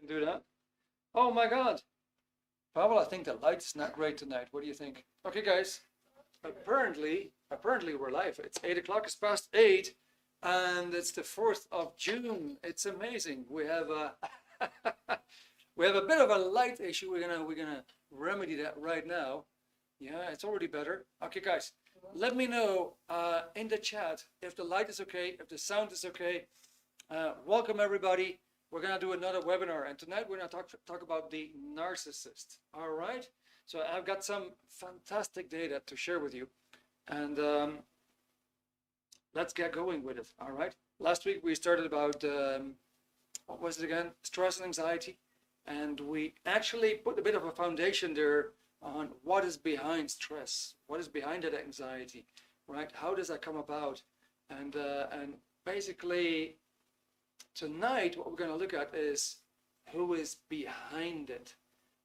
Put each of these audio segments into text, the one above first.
do that. Oh my God. Pavel, I think the light is not great tonight. What do you think? Okay, guys. Apparently we're live. It's 8 o'clock. It's past 8, and it's the 4th of June. It's amazing. We have a we have a bit of a light issue. We're gonna remedy that right now. Yeah, it's already better. Okay, guys. Let me know in the chat if the light is okay, if the sound is okay. Welcome everybody. We're gonna do another webinar, and tonight we're gonna talk about the narcissist. All right. So I've got some fantastic data to share with you, and let's get going with it. All right. Last week we started about what was it again? Stress and anxiety, and we actually put a bit of a foundation there on what is behind stress, what is behind that anxiety, right? How does that come about? And basically tonight what we're going to look at is who is behind it.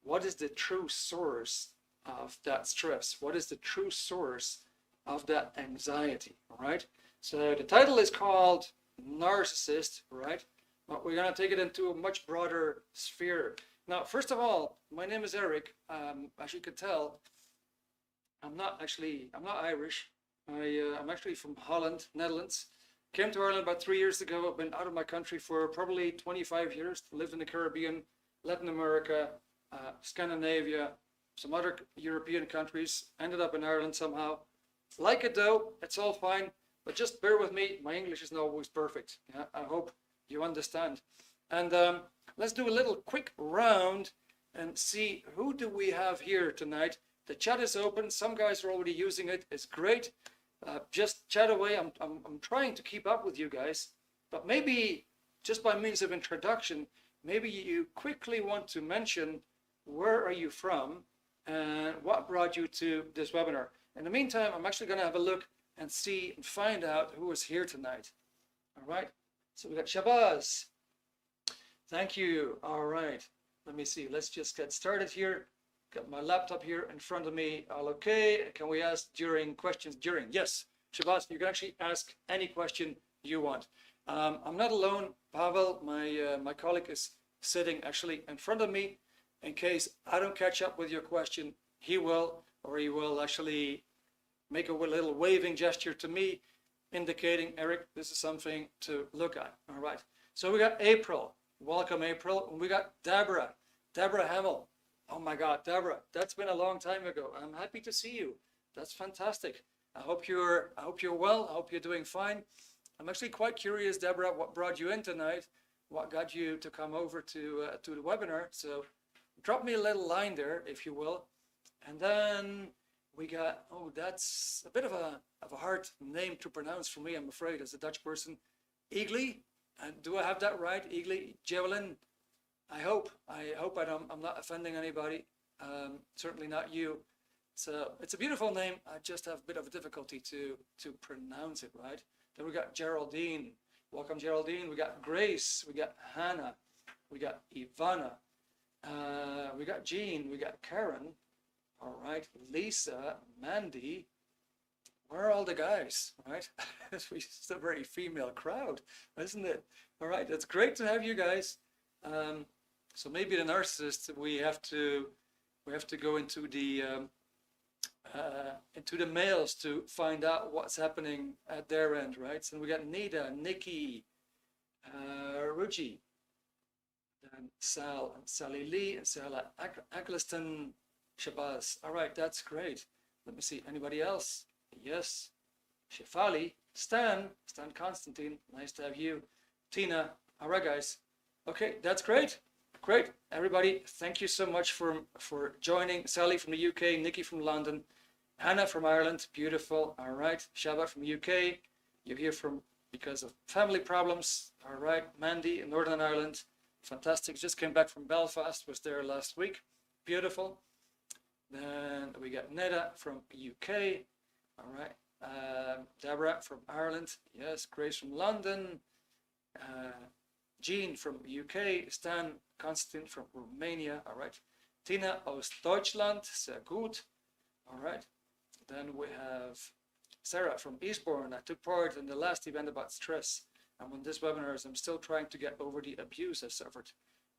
What is the true source of that stress? What is the true source of that anxiety? All right. So the title is called Narcissist, right? But we're going to take it into a much broader sphere. Now, first of all, my name is Eric. As you can tell, I'm not Irish. I'm actually from Holland, Netherlands. Came to Ireland about 3 years ago. I've been out of my country for probably 25 years. Lived in the Caribbean, Latin America, Scandinavia, some other European countries. Ended up in Ireland somehow. Like it though, it's all fine. But just bear with me. My English is not always perfect. Yeah, I hope you understand. And let's do a little quick round and see who do we have here tonight. The chat is open. Some guys are already using it. It's great. Just chat away. I'm trying to keep up with you guys, but maybe just by means of introduction, maybe you quickly want to mention where are you from and what brought you to this webinar. In the meantime, I'm actually going to have a look and see and find out who is here tonight. All right. So we got Shabazz. Thank you. All right. Let me see. Let's just get started here. Got my laptop here in front of me. All okay. Can we ask questions during? Yes. Shabazz, you can actually ask any question you want. I'm not alone. Pavel, my colleague, is sitting actually in front of me. In case I don't catch up with your question, he will, or he will actually make a little waving gesture to me, indicating, Eric, this is something to look at. All right. So we got April. Welcome, April. And we got Deborah Hamill. Oh my God, Deborah, that's been a long time ago. I'm happy to see you. That's fantastic. I hope you're well. I hope you're doing fine. I'm actually quite curious, Deborah, what brought you in tonight? What got you to come over to the webinar? So drop me a little line there, if you will. And then we got, oh, that's a bit of a hard name to pronounce for me, I'm afraid, as a Dutch person. Igli. And do I have that right? Igli Javelin. I hope I'm not offending anybody. Certainly not you. So it's a beautiful name. I just have a bit of a difficulty to pronounce it right. Then we got Geraldine. Welcome, Geraldine. We got Grace. We got Hannah. We got Ivana. We got Jean. We got Karen. All right, Lisa, Mandy. Where are all the guys, right? It's a very female crowd, isn't it? All right, it's great to have you guys. So maybe the narcissist, we have to go into the mails to find out what's happening at their end, right? So we got Nita, Nikki, Ruji, and Sal, and Sally Lee, and Sarah Eccleston, Shabazz. All right, that's great. Let me see, anybody else? Yes, Shefali, Stan Constantine, nice to have you. Tina, all right, guys. Okay, that's great. Great, everybody. Thank you so much for joining. Sally from the UK, Nikki from London, Hannah from Ireland, beautiful. All right, Shabbat from the UK. You're here because of family problems. All right, Mandy in Northern Ireland, fantastic. Just came back from Belfast, was there last week. Beautiful. Then we got Neda from UK. All right, Deborah from Ireland. Yes, Grace from London. Jean from UK. Stan Konstantin from Romania. All right. Tina aus Deutschland. Sehr gut. All right. Then we have Sarah from Eastbourne. I took part in the last event about stress. I'm on this webinar as I'm still trying to get over the abuse I suffered.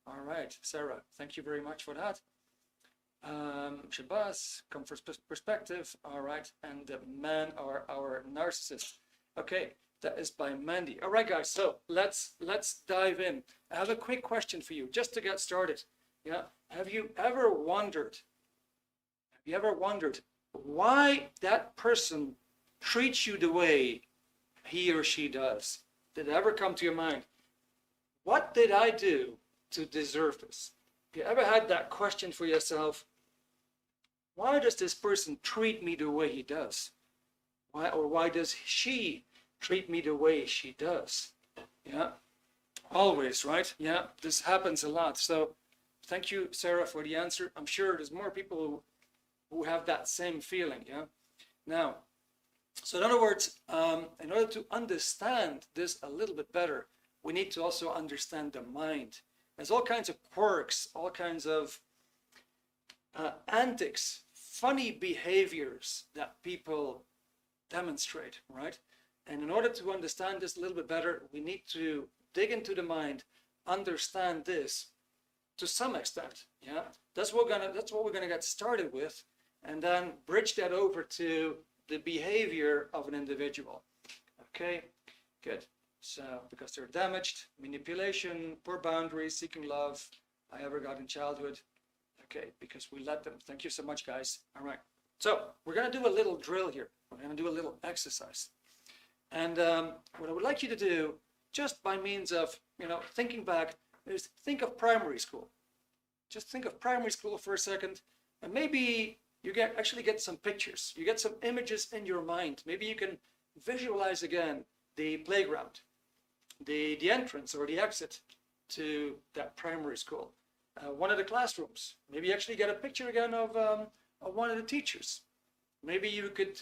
All right, Sarah, thank you very much for that. Shabazz, comfort perspective. All right, and the men are our narcissist. Okay, that is by Mandy. All right, guys. So let's dive in. I have a quick question for you, just to get started. Yeah, have you ever wondered? Have you ever wondered why that person treats you the way he or she does? Did it ever come to your mind? What did I do to deserve this? Have you ever had that question for yourself? Why does this person treat me the way he does? Why does she treat me the way she does? Yeah, always, right? Yeah, this happens a lot. So thank you, Sarah, for the answer. I'm sure there's more people who have that same feeling. Yeah. Now, so in other words, in order to understand this a little bit better, we need to also understand the mind. There's all kinds of quirks, all kinds of antics, funny behaviors that people demonstrate, right? And in order to understand this a little bit better, we need to dig into the mind, understand this to some extent. Yeah, that's what we're gonna get started with, and then bridge that over to the behavior of an individual. Okay, good. So because they're damaged, manipulation, poor boundaries, seeking love, I ever got in childhood. Okay, because we let them. Thank you so much, guys. All right. So we're gonna do a little drill here. We're gonna do a little exercise. And what I would like you to do, just by means of, thinking back, is think of primary school. Just think of primary school for a second, and maybe you actually get some pictures. You get some images in your mind. Maybe you can visualize again the playground, the entrance or the exit to that primary school. One of the classrooms. Maybe you actually get a picture again of one of the teachers. Maybe you could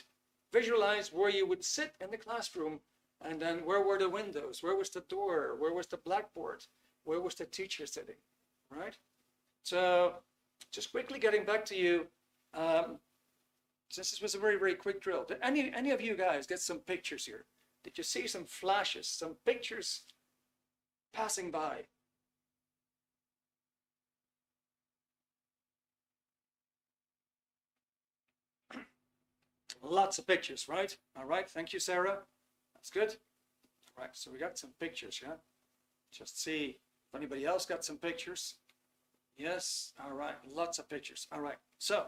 visualize where you would sit in the classroom, and then where were the windows? Where was the door? Where was the blackboard? Where was the teacher sitting? Right? So just quickly getting back to you, since this was a very, very quick drill, did any of you guys get some pictures here? Did you see some flashes, some pictures passing by? Lots of pictures, right? All right, thank you, Sarah. That's good. All right, so we got some pictures, yeah? Just see if anybody else got some pictures. Yes, all right, lots of pictures. All right, so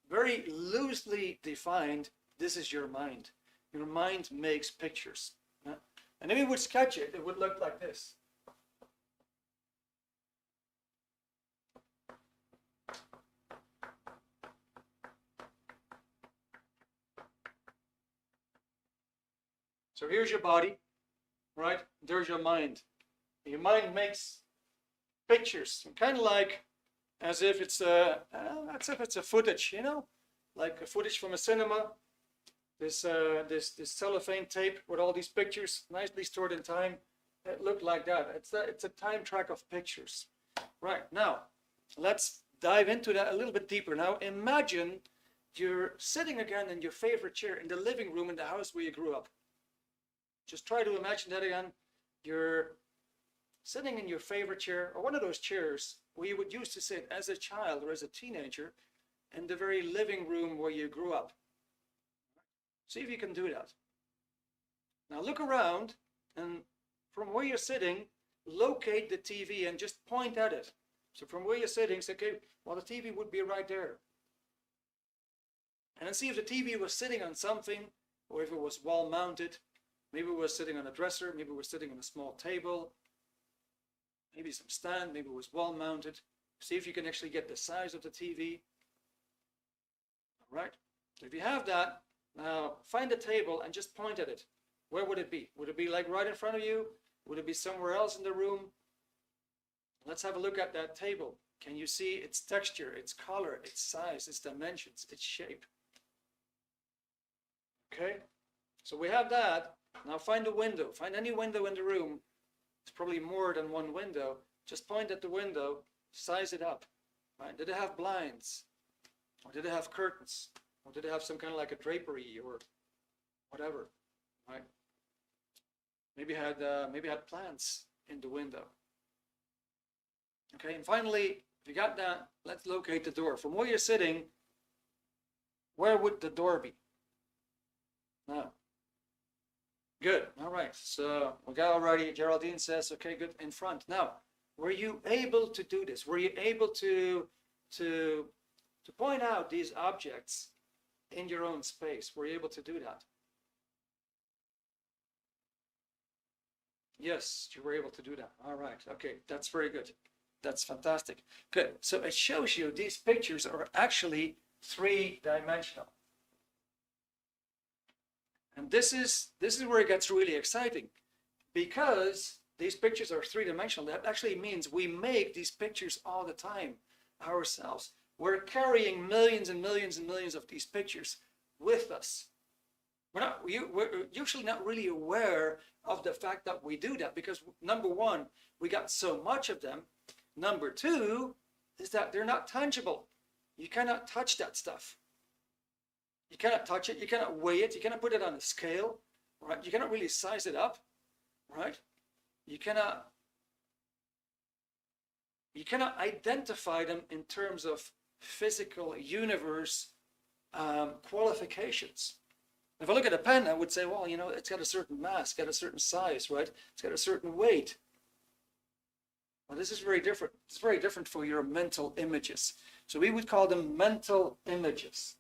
very loosely defined, this is your mind. Your mind makes pictures. Yeah? And if we would sketch it, it would look like this. So here's your body, right? There's your mind. Your mind makes pictures, kind of like as if it's a footage, like a footage from a cinema. This cellophane tape with all these pictures, nicely stored in time. It looked like that. It's a time track of pictures. Right, now, let's dive into that a little bit deeper. Now, imagine you're sitting again in your favorite chair in the living room in the house where you grew up. Just try to imagine that again. You're sitting in your favorite chair, or one of those chairs where you would used to sit as a child or as a teenager in the very living room where you grew up. See if you can do that. Now look around, and from where you're sitting, locate the TV and just point at it. So from where you're sitting, say, okay, well, the TV would be right there. And then see if the TV was sitting on something, or if it was wall mounted. Maybe it was sitting on a dresser, maybe it was sitting on a small table, maybe some stand, maybe it was wall mounted. See if you can actually get the size of the TV. All right, so if you have that, now find a table and just point at it. Where would it be? Would it be like right in front of you? Would it be somewhere else in the room? Let's have a look at that table. Can you see its texture, its color, its size, its dimensions, its shape? Okay, so we have that. Now find a window. Find any window in the room. It's probably more than one window. Just point at the window, size it up. Right? Did it have blinds? Or did it have curtains? Or did it have some kind of like a drapery or whatever? Right? Maybe it had plants in the window. Okay, and finally, if you got that, let's locate the door. From where you're sitting, where would the door be? Now, good. All right. So we got already. Geraldine says, okay, good. In front. Now, were you able to do this? Were you able to point out these objects in your own space? Were you able to do that? Yes, you were able to do that. All right. Okay, that's very good. That's fantastic. Good. So it shows you these pictures are actually three-dimensional. And this is where it gets really exciting, because these pictures are three-dimensional. That actually means we make these pictures all the time ourselves. We're carrying millions and millions and millions of these pictures with us. We're usually not really aware of the fact that we do that, because number one, we got so much of them. Number two is that they're not tangible. You cannot touch that stuff. You cannot touch it. You cannot weigh it. You cannot put it on a scale, right? You cannot really size it up, right? You cannot identify them in terms of physical universe qualifications. If I look at a pen, I would say, well, you know, it's got a certain mass, got a certain size, right? It's got a certain weight. Well, this is very different. It's very different for your mental images. So we would call them mental images.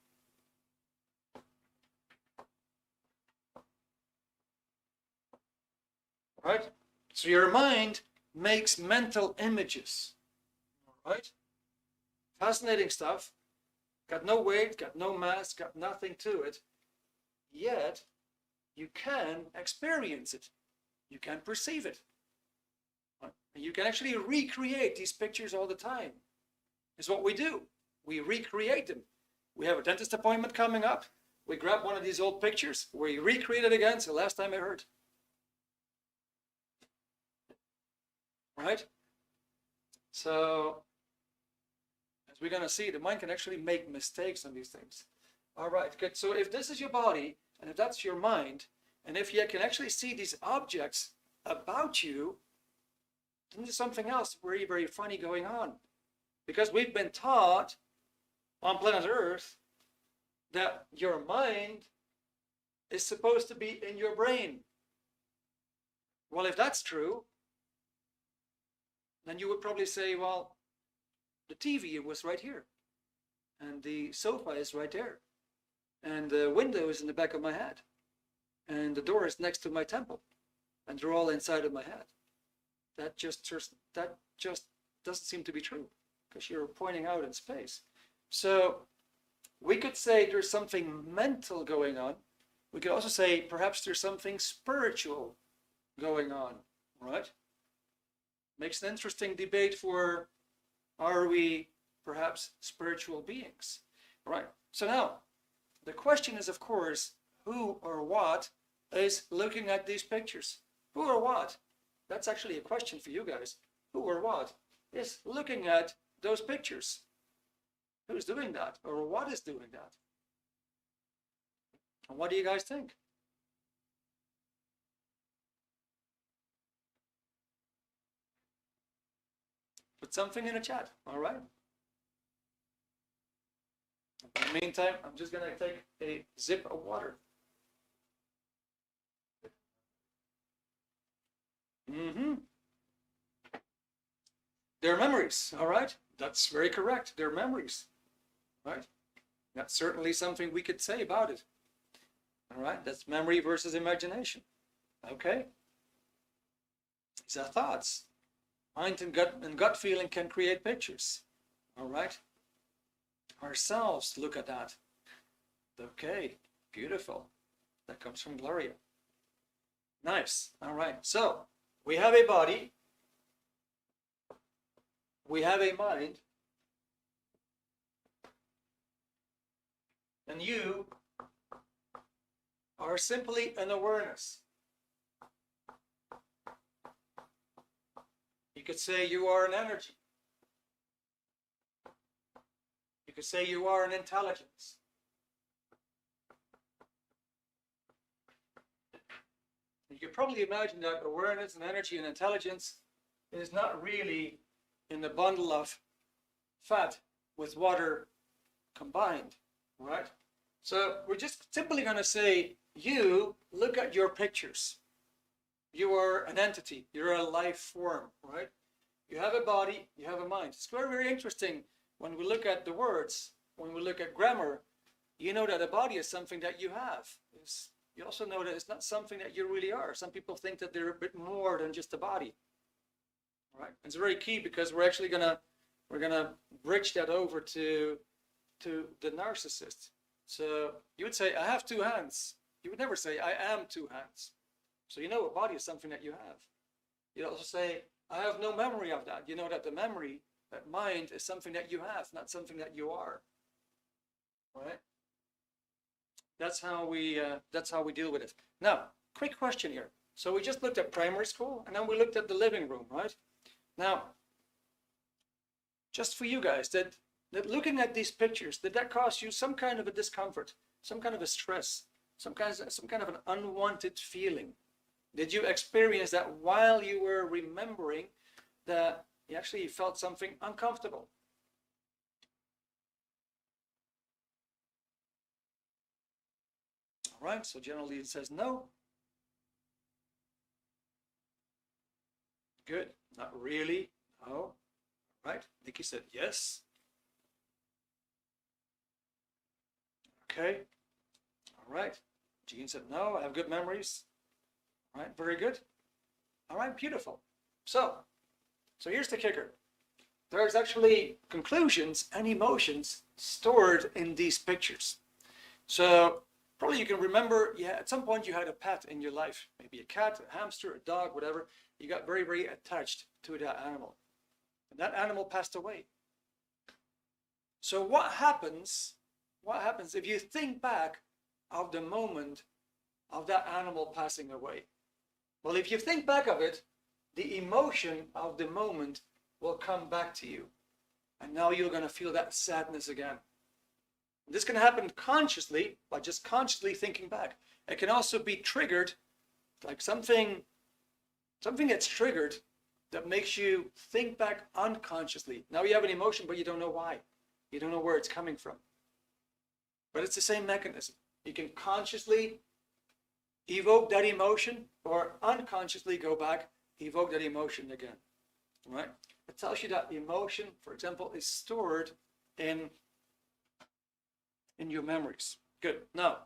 Right? So your mind makes mental images. Right? Fascinating stuff. Got no weight, got no mass, got nothing to it. Yet, you can experience it. You can perceive it. You can actually recreate these pictures all the time. It's what we do. We recreate them. We have a dentist appointment coming up. We grab one of these old pictures. We recreate it again. It's the last time I heard. Right? So, as we're going to see, the mind can actually make mistakes on these things. All right, good. So if this is your body, and if that's your mind, and if you can actually see these objects about you, then there's something else very, very funny going on. Because we've been taught on planet Earth that your mind is supposed to be in your brain. Well, if that's true, then you would probably say, well, the TV was right here, and the sofa is right there, and the window is in the back of my head, and the door is next to my temple, and they're all inside of my head. That just doesn't seem to be true, because you're pointing out in space. So we could say there's something mental going on. We could also say perhaps there's something spiritual going on, right? Makes an interesting debate for, are we perhaps spiritual beings, right? So now, the question is, of course, who or what is looking at these pictures? Who or what? That's actually a question for you guys. Who or what is looking at those pictures? Who's doing that? Or what is doing that? And what do you guys think? Put something in the chat, all right? In the meantime, I'm just going to take a sip of water. They're memories, all right? That's very correct. They're memories, right? That's certainly something we could say about it. All right, that's memory versus imagination. Okay? These are thoughts. Mind and gut feeling can create pictures. All right? Ourselves look at that. Okay, beautiful. That comes from Gloria. Nice. All right. So we have a body. We have a mind. And you are simply an awareness. You could say you are an energy. You could say you are an intelligence. You could probably imagine that awareness and energy and intelligence is not really in a bundle of fat with water combined, right? So we're just simply going to say, you look at your pictures. You are an entity. You're a life form, right? You have a body, you have a mind. It's very, very interesting when we look at the words, when we look at grammar, you know that a body is something that you have. You also know that it's not something that you really are. Some people think that they're a bit more than just a body, right? It's very key because we're actually we're gonna bridge that over to the narcissist. So you would say, I have two hands. You would never say, I am two hands. So you know a body is something that you have. You also say, I have no memory of that. You know that the memory, that mind, is something that you have, not something that you are. Right? That's how we deal with it. Now, quick question here. So we just looked at primary school, and then we looked at the living room, right? Now, just for you guys, that looking at these pictures, did that cause you some kind of a discomfort, some kind of a stress, some kind of an unwanted feeling? Did you experience that while you were remembering that you actually felt something uncomfortable? All right, so generally it says no. Good, not really, no. All right, Nikki said yes. Okay, all right. Jean said no, I have good memories. All right, very good. All right, beautiful. So here's the kicker. There's actually conclusions and emotions stored in these pictures. So probably you can remember, yeah, at some point you had a pet in your life, maybe a cat, a hamster, a dog, whatever. You got very, very attached to that animal. And that animal passed away. So what happens if you think back of the moment of that animal passing away? Well, if you think back of it, the emotion of the moment will come back to you. And now you're going to feel that sadness again. This can happen consciously, by just consciously thinking back. It can also be triggered, like something gets triggered that makes you think back unconsciously. Now you have an emotion, but you don't know why. You don't know where it's coming from. But it's the same mechanism. You can consciously evoke that emotion, or unconsciously go back, evoke that emotion again. Right? It tells you that emotion, for example, is stored in your memories. Good. Now,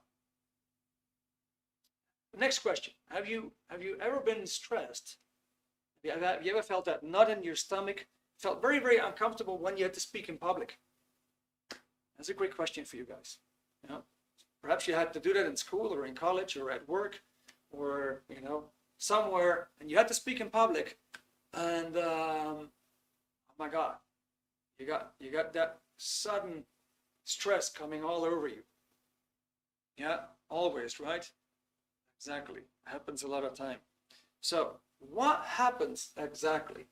next question. Have you ever been stressed? Have you ever felt that knot in your stomach? Felt very, very uncomfortable when you had to speak in public? That's a great question for you guys. You know, perhaps you had to do that in school or in college or at work or, you know, somewhere, and you had to speak in public, and oh my God, you got that sudden stress coming all over you. Yeah, always, right? Exactly. Happens a lot of time. So what happens exactly?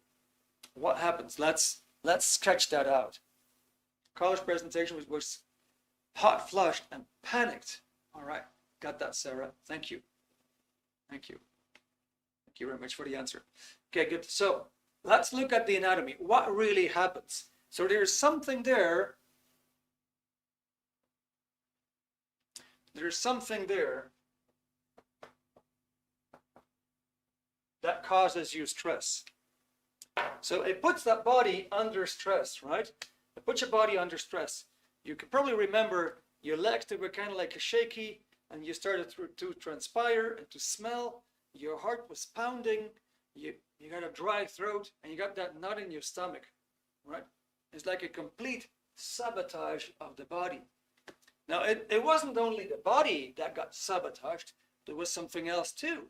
What happens? Let's sketch that out. College presentation was hot flushed and panicked. All right, got that, Sarah. Thank you. Thank you. Thank you very much for the answer. Okay, good. So let's look at the anatomy. What really happens? So there's something there. There's something there that causes you stress. So it puts that body under stress, right? It puts your body under stress. You can probably remember your legs, they were kind of like shaky, and you started to transpire and to smell. Your heart was pounding. You got a dry throat, and you got that knot in your stomach, right? It's like a complete sabotage of the body. Now, it wasn't only the body that got sabotaged. There was something else too,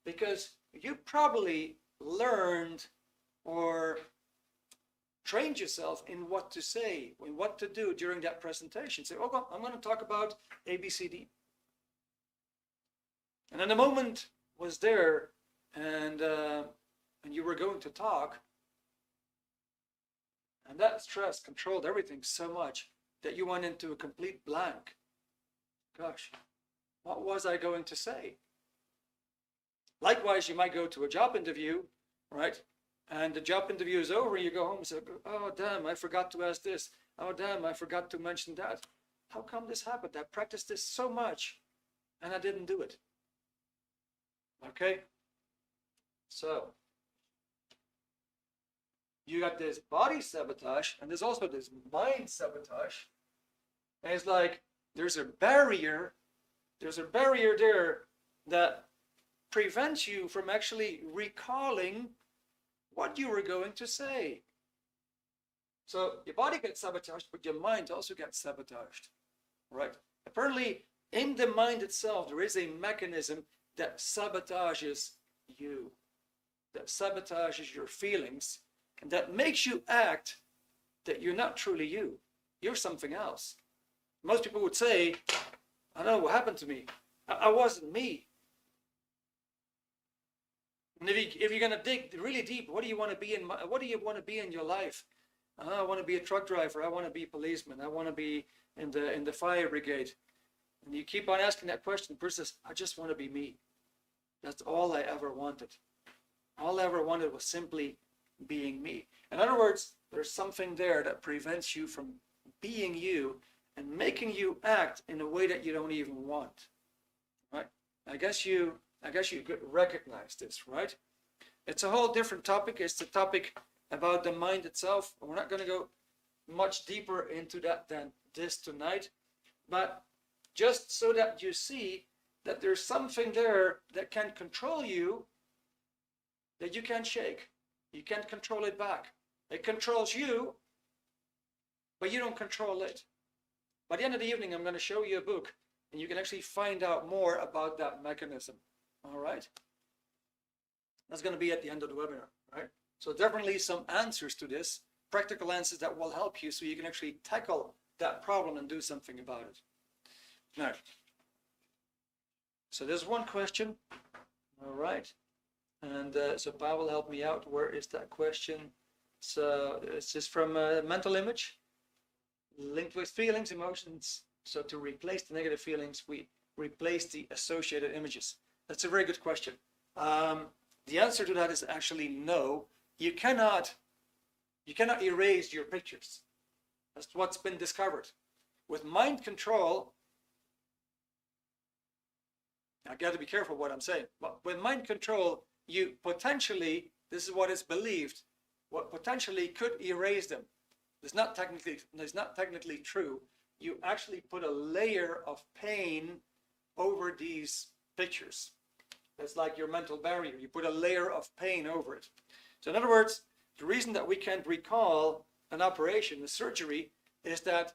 because you probably learned or trained yourself in what to say, in what to do during that presentation. Say, okay, I'm going to talk about A, B, C, D. And then the moment was there, and you were going to talk, and that stress controlled everything so much that you went into a complete blank. Gosh, what was I going to say? Likewise, you might go to a job interview, right? And the job interview is over, and you go home and say, oh, damn, I forgot to ask this. Oh, damn, I forgot to mention that. How come this happened? I practiced this so much, and I didn't do it. Okay? So, you got this body sabotage, and there's also this mind sabotage. And it's like, there's a barrier there that prevents you from actually recalling what you were going to say. So your body gets sabotaged, but your mind also gets sabotaged, right? Apparently, in the mind itself, there is a mechanism that sabotages you, that sabotages your feelings, and that makes you act that you're not truly you. You're something else. Most people would say, I don't know what happened to me. I wasn't me. And if you're gonna dig really deep, what do you want to be in? What do you want to be in your life? I want to be a truck driver. I want to be a policeman. I want to be in the fire brigade. And you keep on asking that question. The person says, I just want to be me. That's all I ever wanted. All I ever wanted was simply being me. In other words, there's something there that prevents you from being you and making you act in a way that you don't even want. Right? I guess you could recognize this, right? It's a whole different topic. It's the topic about the mind itself. We're not going to go much deeper into that than this tonight, but just so that you see that there's something there that can control you that you can't shake. You can't control it back. It controls you, but you don't control it. By the end of the evening, I'm going to show you a book, and you can actually find out more about that mechanism. All right? That's going to be at the end of the webinar, right? So definitely some answers to this, practical answers that will help you so you can actually tackle that problem and do something about it. Now, so there's one question. All right. And so Pavel helped me out. Where is that question? So it's just from a mental image linked with feelings, emotions. So to replace the negative feelings, we replace the associated images. That's a very good question. The answer to that is actually no. You cannot erase your pictures. That's what's been discovered. With mind control, I got to be careful what I'm saying, but with mind control, you potentially, this is what is believed, what potentially could erase them. It's not technically true. You actually put a layer of pain over these pictures. It's like your mental barrier. You put a layer of pain over it. So in other words, the reason that we can't recall an operation, a surgery, is that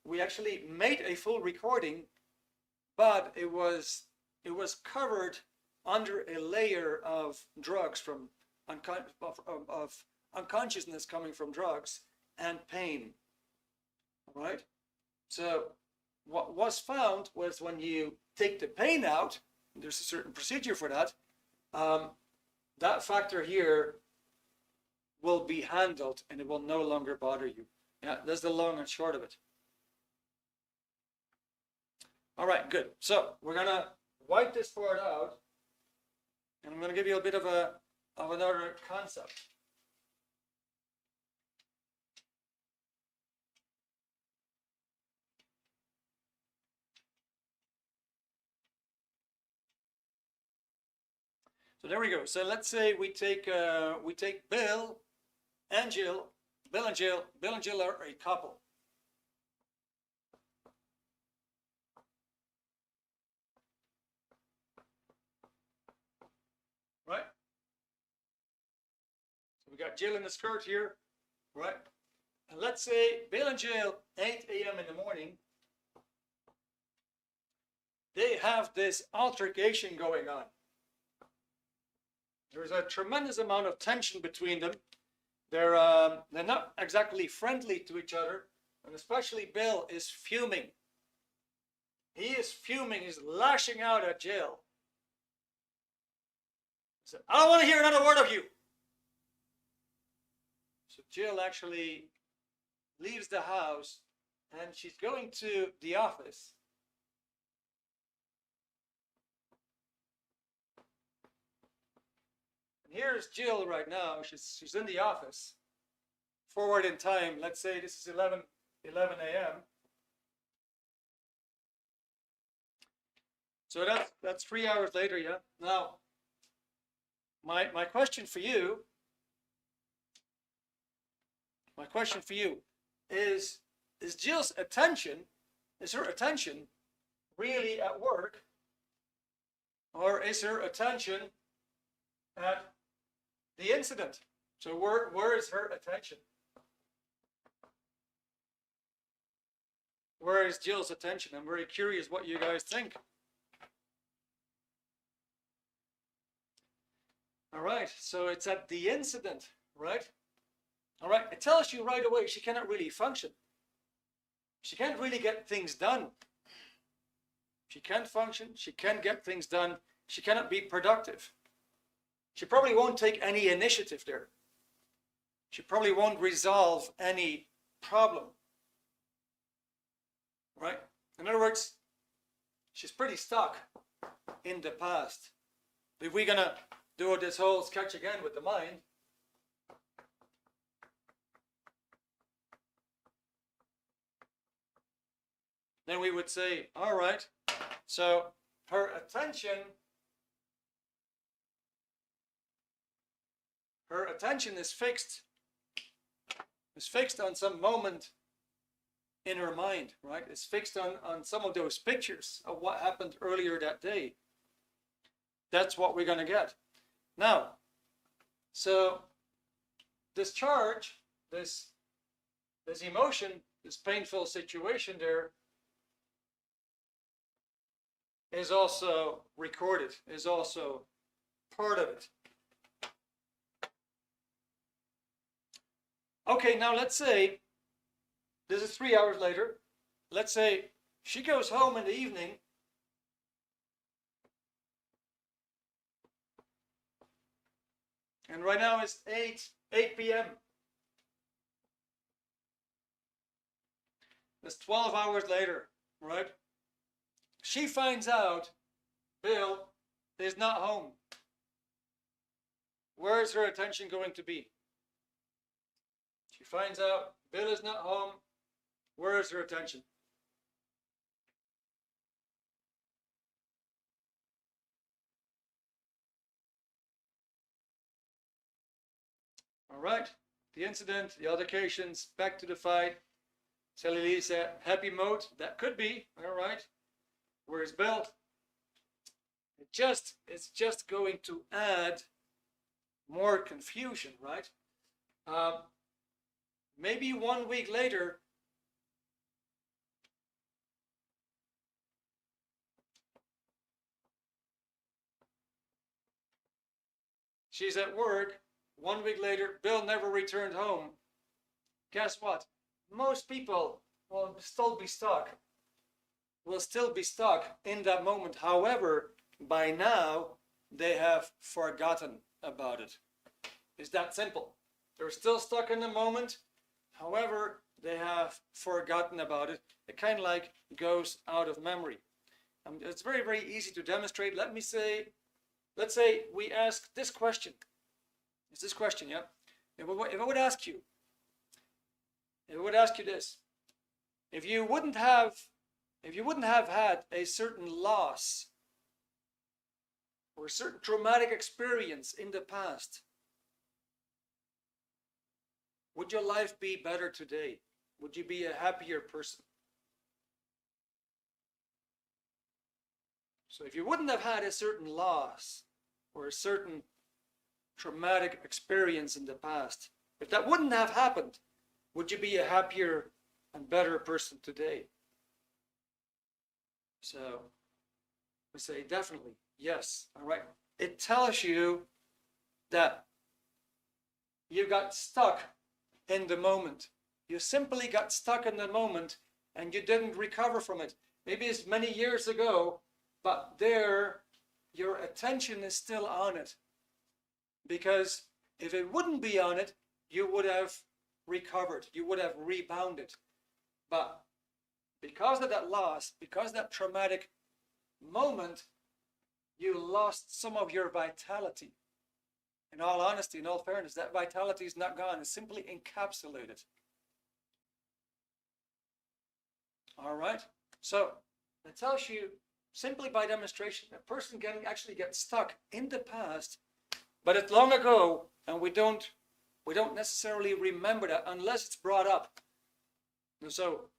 we actually made a full recording, but it was covered under a layer of drugs from of unconsciousness coming from drugs and pain. All right? So what was found was when you take the pain out, there's a certain procedure for that, that factor here will be handled and it will no longer bother you. Yeah, that's the long and short of it. All right, good. So we're gonna wipe this part out, and I'm gonna give you a bit of another concept. So there we go. So let's say we take Bill and Jill. Bill and Jill are a couple. Right? So we got Jill in the skirt here, right? And let's say Bill and Jill, 8 a.m. in the morning, they have this altercation going on. There's a tremendous amount of tension between them. They're not exactly friendly to each other, and especially Bill is fuming. He is fuming. He's lashing out at Jill. He said, "I don't want to hear another word of you." So Jill actually leaves the house, and she's going to the office. Here's Jill right now. She's in the office. Forward in time. Let's say this is 11 a.m. So that's 3 hours later, yeah. Now, my question for you. My question for you is Jill's attention, is her attention really at work, or is her attention at the incident? So where is her attention? Where is Jill's attention? I'm very curious what you guys think. All right, so it's at the incident, right? All right, it tells you right away she cannot really function. She can't really get things done. She can't function, she can't get things done, she cannot be productive. She probably won't take any initiative there. She probably won't resolve any problem. Right? In other words, she's pretty stuck in the past. If we're gonna do this whole sketch again with the mind, then we would say, all right, so her attention is fixed on some moment in her mind, right? It's fixed on some of those pictures of what happened earlier that day. That's what we're going to get. Now, so this charge, this emotion, this painful situation there is also recorded, is also part of it. Okay, now let's say, this is 3 hours later. Let's say she goes home in the evening and right now it's 8 p.m. That's 12 hours later, right? She finds out Bill is not home. Where is her attention going to be? She finds out Bill is not home. Where is her attention? All right. The incident, the altercations, back to the fight. Sally Lisa, happy mode. That could be. All right. Where's Bill? It's just going to add more confusion, right? Maybe 1 week later, she's at work. 1 week later, Bill never returned home. Guess what? Most people will still be stuck in that moment. However, by now, they have forgotten about it. It's that simple. They're still stuck in the moment. However, they have forgotten about it. It kind of like goes out of memory. It's very, very easy to demonstrate. Let's say we ask this question. It's this question, yeah? If I would ask you this, if you wouldn't have had a certain loss or a certain traumatic experience in the past, would your life be better today? Would you be a happier person? So if you wouldn't have had a certain loss or a certain traumatic experience in the past, if that wouldn't have happened, would you be a happier and better person today? So we say definitely yes. All right. It tells you that you got stuck in the moment. You simply got stuck in the moment and you didn't recover from it. Maybe it's many years ago, but there your attention is still on it. Because if it wouldn't be on it, you would have recovered, you would have rebounded. But because of that loss, because of that traumatic moment, you lost some of your vitality. in all honesty, in all fairness, that vitality is not gone. It's simply encapsulated. All right? So it tells you simply by demonstration, a person can actually get stuck in the past, but it's long ago, and we don't necessarily remember that unless it's brought up. And so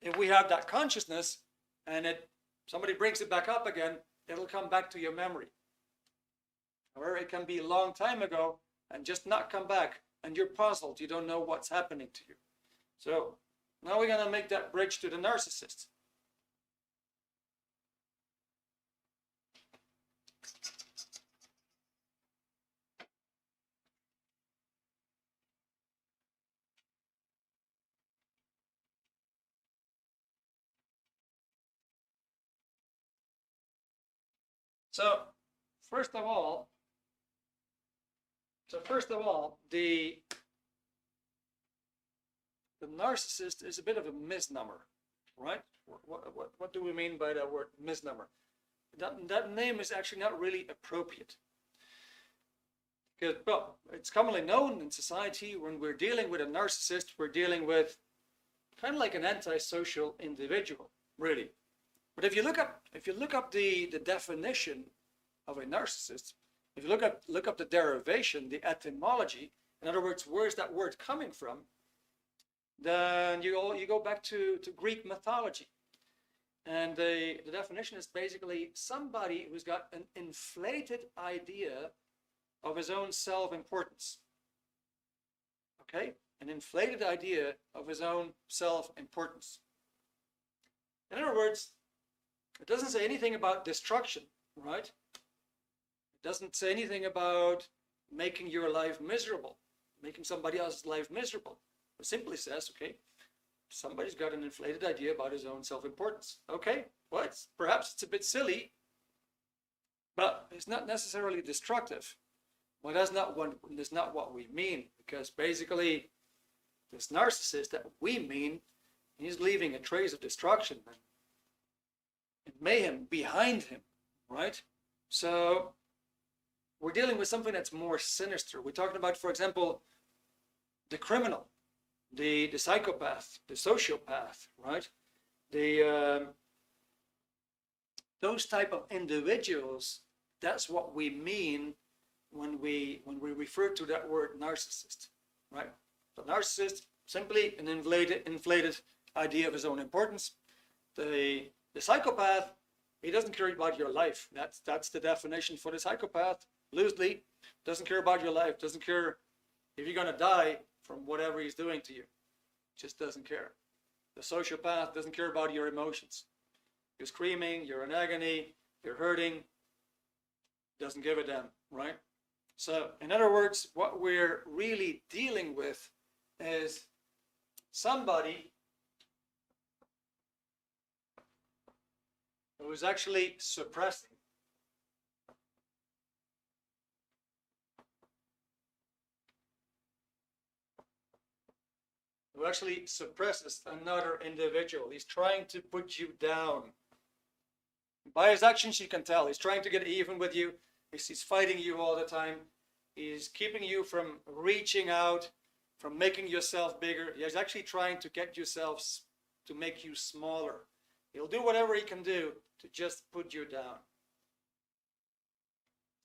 if we have that consciousness and somebody brings it back up again, it'll come back to your memory. Or it can be a long time ago and just not come back, and you're puzzled. You don't know what's happening to you. So now we're going to make that bridge to the narcissist. So first of all, the narcissist is a bit of a misnomer, right? What do we mean by that word misnomer? That name is actually not really appropriate. Because, well, it's commonly known in society when we're dealing with a narcissist, we're dealing with kind of like an antisocial individual, really. But if you look up the definition of a narcissist, if you look up the derivation, the etymology, in other words, where's that word coming from, then you go back to Greek mythology. And the definition is basically somebody who's got an inflated idea of his own self-importance. Okay? An inflated idea of his own self-importance. In other words, it doesn't say anything about destruction, right? It doesn't say anything about making your life miserable, making somebody else's life miserable. It simply says, okay, somebody's got an inflated idea about his own self-importance. Okay, well, perhaps it's a bit silly, but it's not necessarily destructive. Well, that's not what we mean, because basically this narcissist that we mean, he's leaving a trace of destruction and mayhem behind him, right? So we're dealing with something that's more sinister. We're talking about, for example, the criminal, the psychopath, the sociopath, right? Those type of individuals, that's what we mean when we refer to that word narcissist, right? So narcissist, simply an inflated idea of his own importance. The psychopath, he doesn't care about your life. That's the definition for the psychopath, loosely. Doesn't care about your life, doesn't care if you're going to die from whatever he's doing to you. Just doesn't care. The sociopath doesn't care about your emotions. You're screaming, you're in agony, you're hurting, doesn't give a damn, right? So, in other words, what we're really dealing with is somebody who is actually suppressing suppresses another individual. He's trying to put you down. By his actions, you can tell. He's trying to get even with you. He's fighting you all the time. He's keeping you from reaching out, from making yourself bigger. He's actually trying to get yourself to make you smaller. He'll do whatever he can do to just put you down.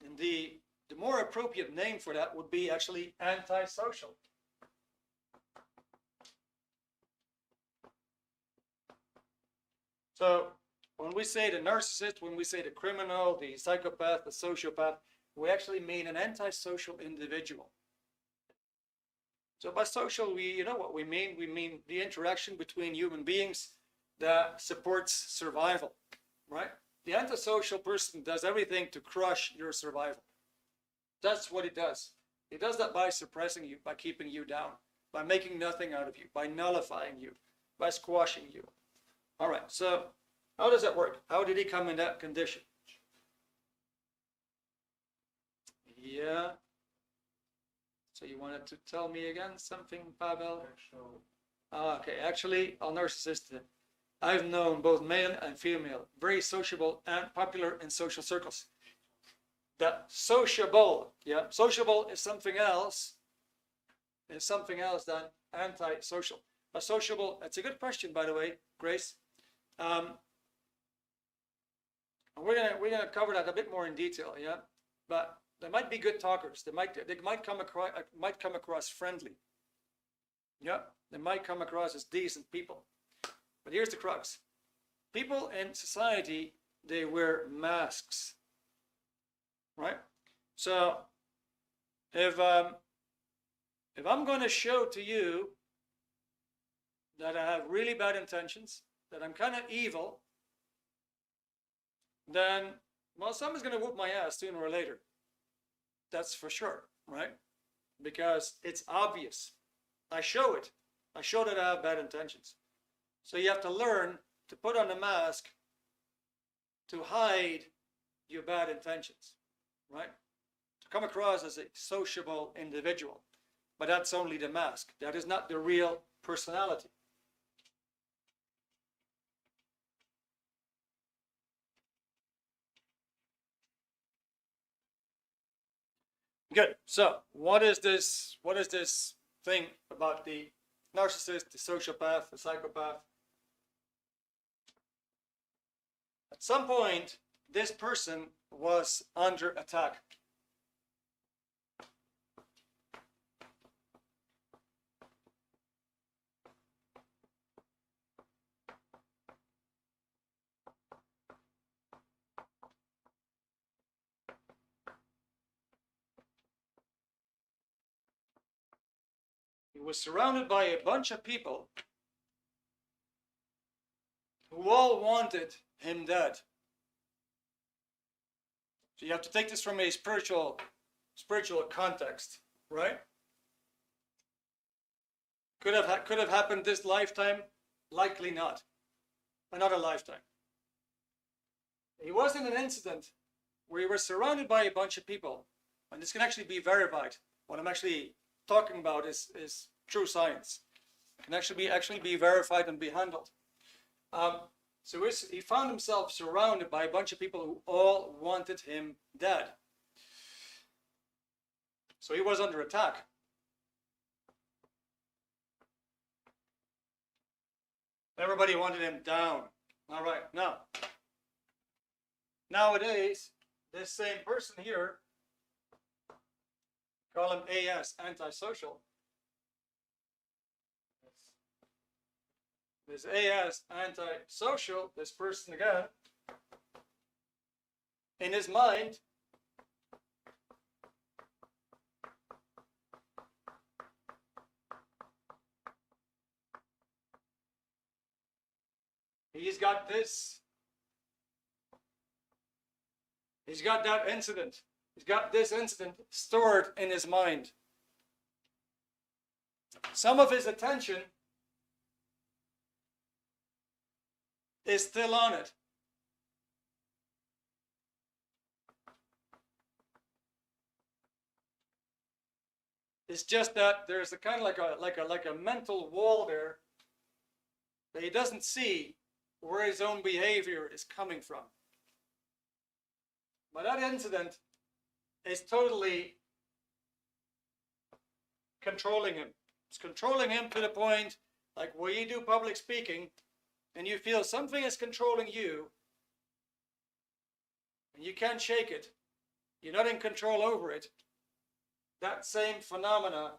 And the more appropriate name for that would be actually antisocial. So when we say the narcissist, when we say the criminal, the psychopath, the sociopath, we actually mean an antisocial individual. So by social, you know what we mean? We mean the interaction between human beings that supports survival, right? The antisocial person does everything to crush your survival. That's what he does. He does that by suppressing you, by keeping you down, by making nothing out of you, by nullifying you, by squashing you. All right, so how does that work? How did he come in that condition? Yeah. So you wanted to tell me again something, Pavel? Okay, actually, a narcissist, I've known both male and female, very sociable and popular in social circles. the sociable. Yeah, sociable is something else. Is something else than antisocial. A sociable. It's a good question, by the way, Grace. We're gonna cover that a bit more in detail. Yeah, but they might be good talkers. They might come across friendly. Yeah, they might come across as decent people. But here's the crux. People in society, they wear masks. Right? So if I'm going to show to you that I have really bad intentions, that I'm kind of evil, then, well, someone's going to whoop my ass sooner or later. That's for sure, right? Because it's obvious. I show it. I show that I have bad intentions. So you have to learn to put on a mask to hide your bad intentions, right? To come across as a sociable individual. But that's only the mask. That is not the real personality. Good. So what is this thing about the narcissist, the sociopath, the psychopath? At some point, this person was under attack. He was surrounded by a bunch of people who all wanted him dead. So you have to take this from a spiritual context, right? Could have happened this lifetime? Likely not. Another lifetime. He was in an incident where he was surrounded by a bunch of people, and this can actually be verified. What I'm actually talking about is true science. It can actually be verified and be handled. So he found himself surrounded by a bunch of people who all wanted him dead. So he was under attack. Everybody wanted him down. All right, now, nowadays, this same person here, call him AS, antisocial. This AS, antisocial, this person again, in his mind, he's got this, he's got that incident, he's got this incident stored in his mind. Some of his attention is still on it. It's just that there's a kind of like a mental wall there that he doesn't see where his own behavior is coming from. But that incident is totally controlling him. It's controlling him to the point, like where you do public speaking, and you feel something is controlling you, and you can't shake it, you're not in control over it, that same phenomena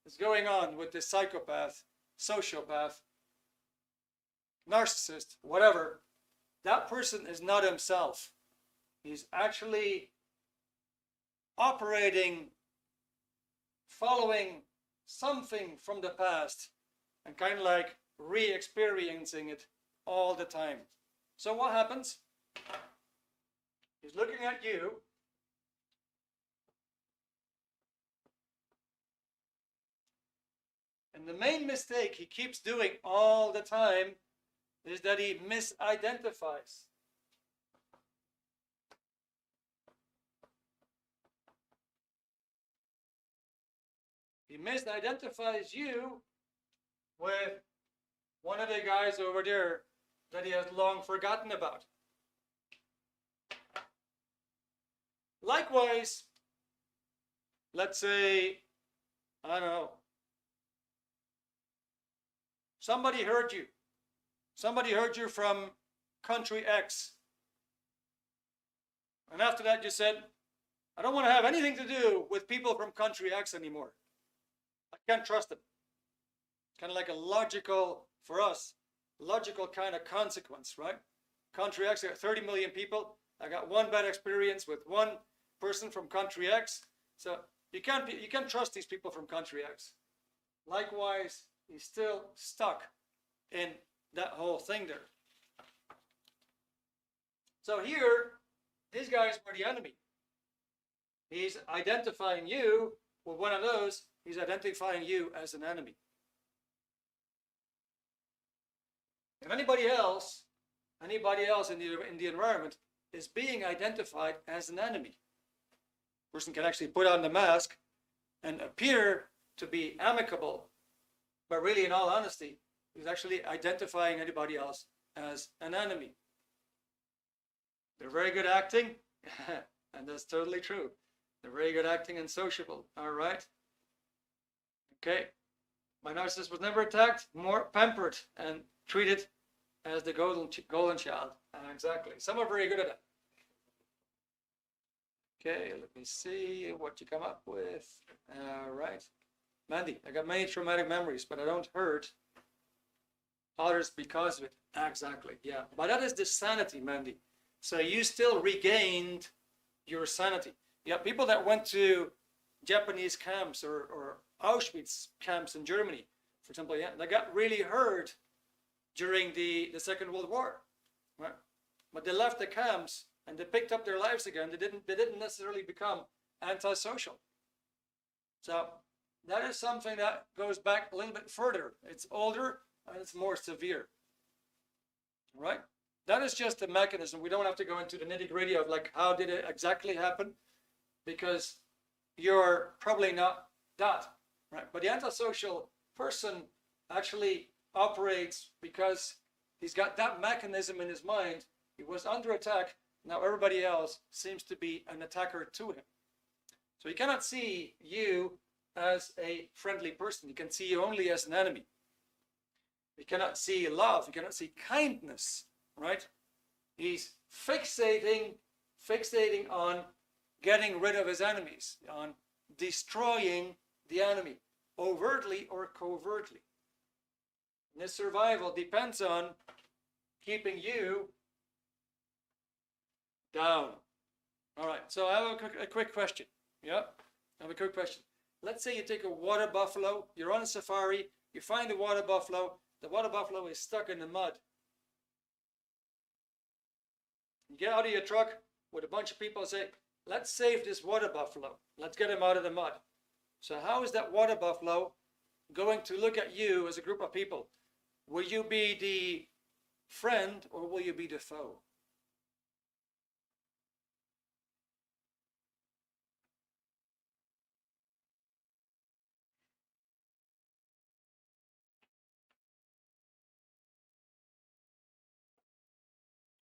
is going on with this psychopath, sociopath, narcissist, whatever. That person is not himself. He's actually operating, following something from the past, and kind of like re-experiencing it all the time. So what happens? He's looking at you, and the main mistake he keeps doing all the time is that he misidentifies. He misidentifies you with one of the guys over there that he has long forgotten about. Likewise, let's say, I don't know, somebody hurt you. Somebody hurt you from country X. And after that you said, I don't want to have anything to do with people from country X anymore. I can't trust them. Kind of like a logical, for us, logical kind of consequence, right? Country X, I got 30 million people. I got one bad experience with one person from country X. So you can't trust these people from country X. Likewise, he's still stuck in that whole thing there. So here, these guys were the enemy. He's identifying you with one of those. He's identifying you as an enemy. If anybody else in the environment is being identified as an enemy, a person can actually put on the mask and appear to be amicable, but really, in all honesty, he's actually identifying anybody else as an enemy. They're very good acting, and that's totally true. They're very good acting and sociable. All right. Okay. My narcissist was never attacked, more pampered and treated as the golden child. Exactly. Some are very good at it. Okay, let me see what you come up with. All right. Mandy, I got many traumatic memories, but I don't hurt others because of it. Exactly. Yeah. But that is the sanity, Mandy. So you still regained your sanity. Yeah, people that went to Japanese camps or Auschwitz camps in Germany, for example, yeah, they got really hurt during the Second World War, right? But they left the camps and they picked up their lives again. They didn't necessarily become antisocial. So that is something that goes back a little bit further. It's older and it's more severe, right? That is just a mechanism. We don't have to go into the nitty-gritty of like how did it exactly happen, because you're probably not that, right? But the antisocial person actually operates because he's got that mechanism in his mind. He was under attack. Now everybody else seems to be an attacker to him. So he cannot see you as a friendly person. He can see you only as an enemy. He cannot see love. He cannot see kindness. Right? He's fixating on getting rid of his enemies, on destroying the enemy, overtly or covertly. And his survival depends on keeping you down. All right, so I have a quick question. Yeah, I have a quick question. Let's say you take a water buffalo, you're on a safari, you find the water buffalo is stuck in the mud. You get out of your truck with a bunch of people and say, let's save this water buffalo. Let's get him out of the mud. So how is that water buffalo going to look at you as a group of people? Will you be the friend or will you be the foe?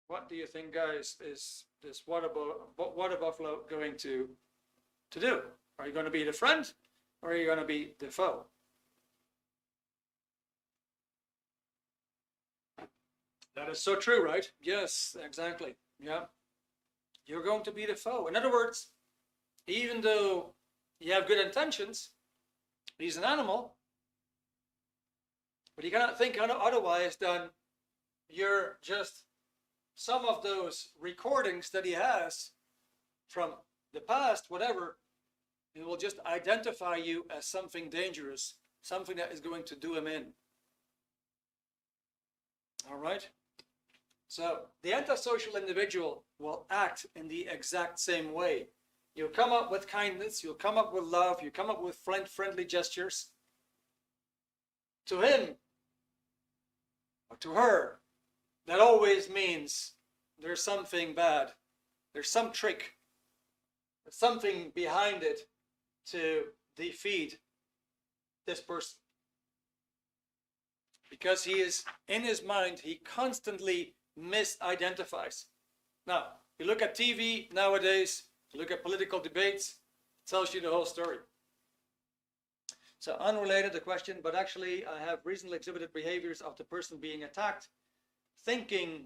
What do you think, guys, is this water buffalo going to do? Are you going to be the friend or are you going to be the foe? That is so true, right? Yes, exactly. Yeah. You're going to be the foe. In other words, even though you have good intentions, he's an animal, but you cannot think otherwise than you're just some of those recordings that he has from the past, whatever, it will just identify you as something dangerous, something that is going to do him in. All right? So the antisocial individual will act in the exact same way. You'll come up with kindness, you'll come up with love, you come up with friendly gestures. To him, or to her, that always means there's something bad. There's some trick. There's something behind it to defeat this person. Because he is, in his mind, he constantly misidentifies. Now, you look at TV nowadays, Look at political debates, it tells you the whole story. So unrelated to the question, but actually I have recently exhibited behaviors of the person being attacked, thinking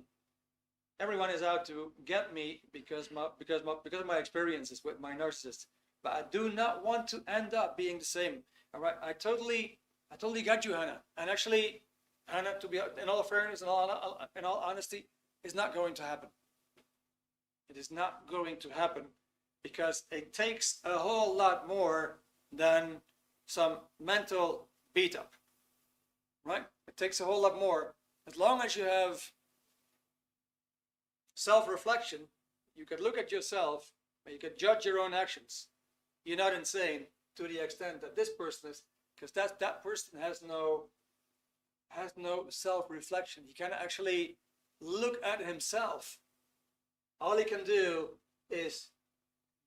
everyone is out to get me because of my experiences with my narcissist. But I do not want to end up being the same. All right, I totally got you, Hannah. And actually, Hannah, to be in all fairness and in all honesty, is not going to happen. It is not going to happen because it takes a whole lot more than some mental beat up, right? It takes a whole lot more. As long as you have self-reflection, you could look at yourself and you could judge your own actions. You're not insane to the extent that this person is, because that person has no self-reflection. He can't actually look at himself. All he can do is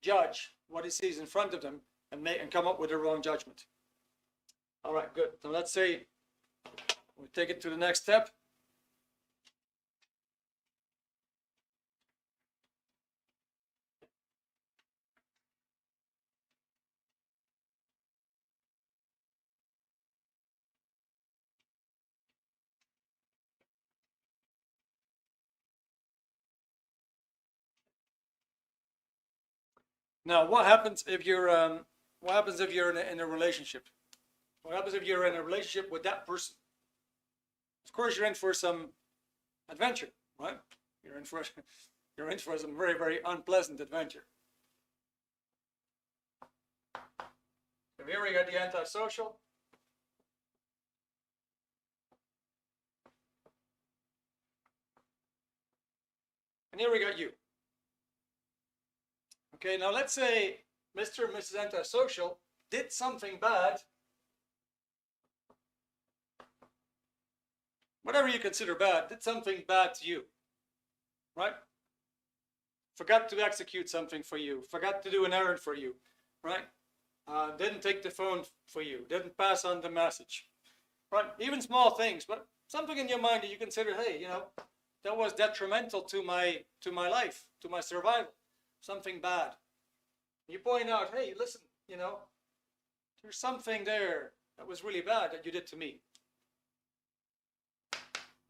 judge what he sees in front of him and come up with a wrong judgment. All right, good. So let's say we take it to the next step. Now, what happens if you're in a relationship? What happens if you're in a relationship with that person? Of course, you're in for some adventure, right? You're in for some very, very unpleasant adventure. So here we got the antisocial. And here we got you. Okay, now let's say Mr. and Mrs. Antisocial did something bad. Whatever you consider bad, did something bad to you, right? Forgot to execute something for you, forgot to do an errand for you, right? Didn't take the phone for you, didn't pass on the message, right? Even small things, but something in your mind that you consider, hey, you know, that was detrimental to my life, to my survival, something bad. You point out, hey, listen, you know, there's something there that was really bad that you did to me.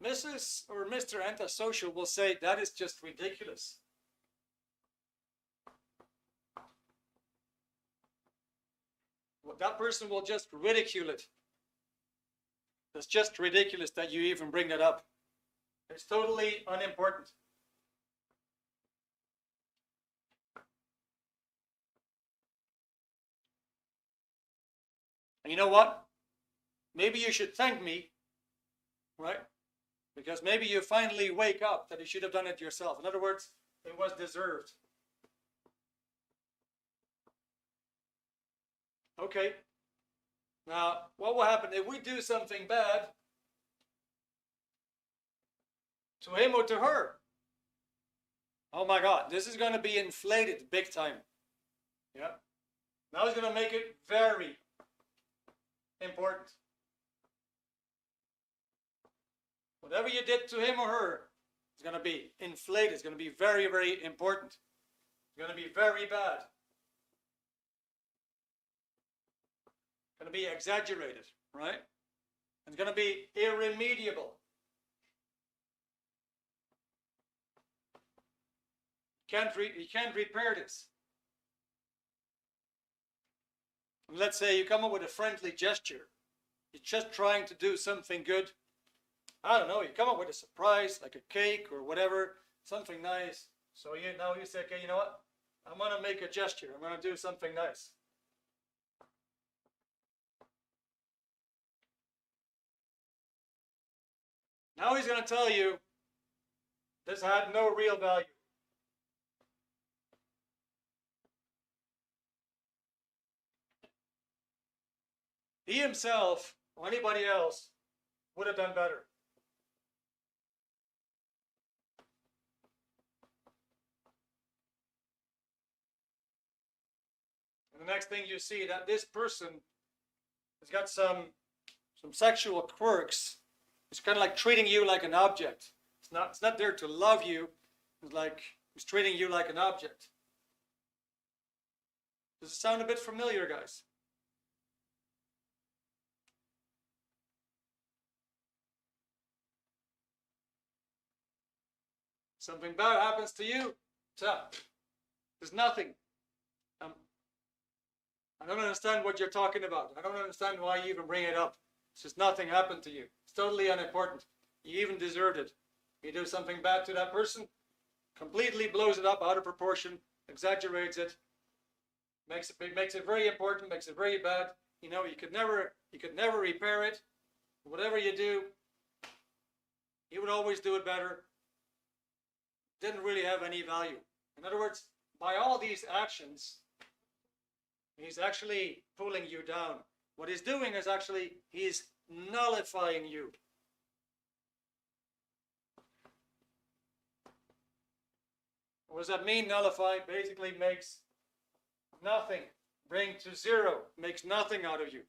Mrs. or Mr. Antisocial will say, that is just ridiculous. Well, that person will just ridicule it. It's just ridiculous that you even bring that up. It's totally unimportant. And you know what? Maybe you should thank me, right? Because maybe you finally wake up that you should have done it yourself. In other words, it was deserved. Okay. Now, what will happen if we do something bad to him or to her? Oh my God, this is going to be inflated big time. Yeah. Now it's going to make it very important. Whatever you did to him or her is going to be inflated. It's going to be very, very important. It's going to be very bad. It's going to be exaggerated, right? It's going to be irremediable. You can't repair this. Let's say you come up with a friendly gesture. You're just trying to do something good. I don't know, you come up with a surprise, like a cake or whatever, something nice. So now you say, okay, you know what? I'm going to make a gesture. I'm going to do something nice. Now he's going to tell you this had no real value. He himself or anybody else would have done better. And the next thing you see that this person has got some sexual quirks. It's kind of like treating you like an object. It's not there to love you. It's like he's treating you like an object. Does it sound a bit familiar, guys? Something bad happens to you, there's nothing. I don't understand what you're talking about. I don't understand why you even bring it up. It's just nothing happened to you. It's totally unimportant. You even deserved it. You do something bad to that person, completely blows it up out of proportion, exaggerates it, makes it very important, makes it very bad. You know, you could never repair it. Whatever you do, you would always do it better. Didn't really have any value. In other words, by all these actions, he's actually pulling you down. What he's doing is actually, he's nullifying you. What does that mean, nullify? Basically makes nothing, bring to zero, makes nothing out of you.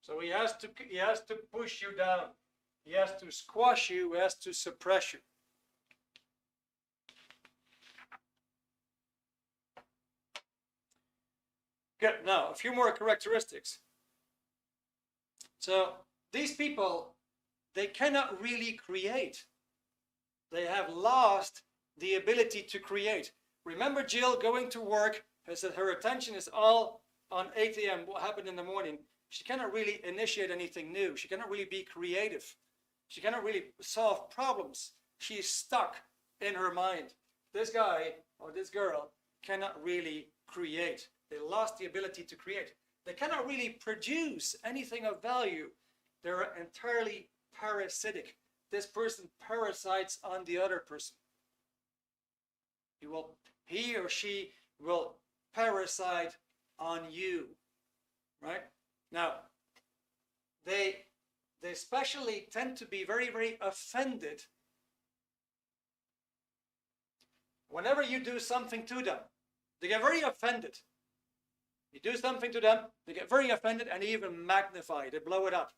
So he has to push you down. He has to squash you, he has to suppress you. Good. Now, a few more characteristics. So, these people, they cannot really create. They have lost the ability to create. Remember Jill going to work, and said her attention is all on 8 a.m., what happened in the morning. She cannot really initiate anything new. She cannot really be creative. She cannot really solve problems. She's stuck in her mind. This guy or this girl cannot really create. They lost the ability to create. They cannot really produce anything of value. They're entirely parasitic. This person parasites on the other person. He or she will parasite on you, right? Now, they especially tend to be very, very offended whenever you do something to them. They get very offended. You do something to them, they get very offended and they even magnify it, they blow it up.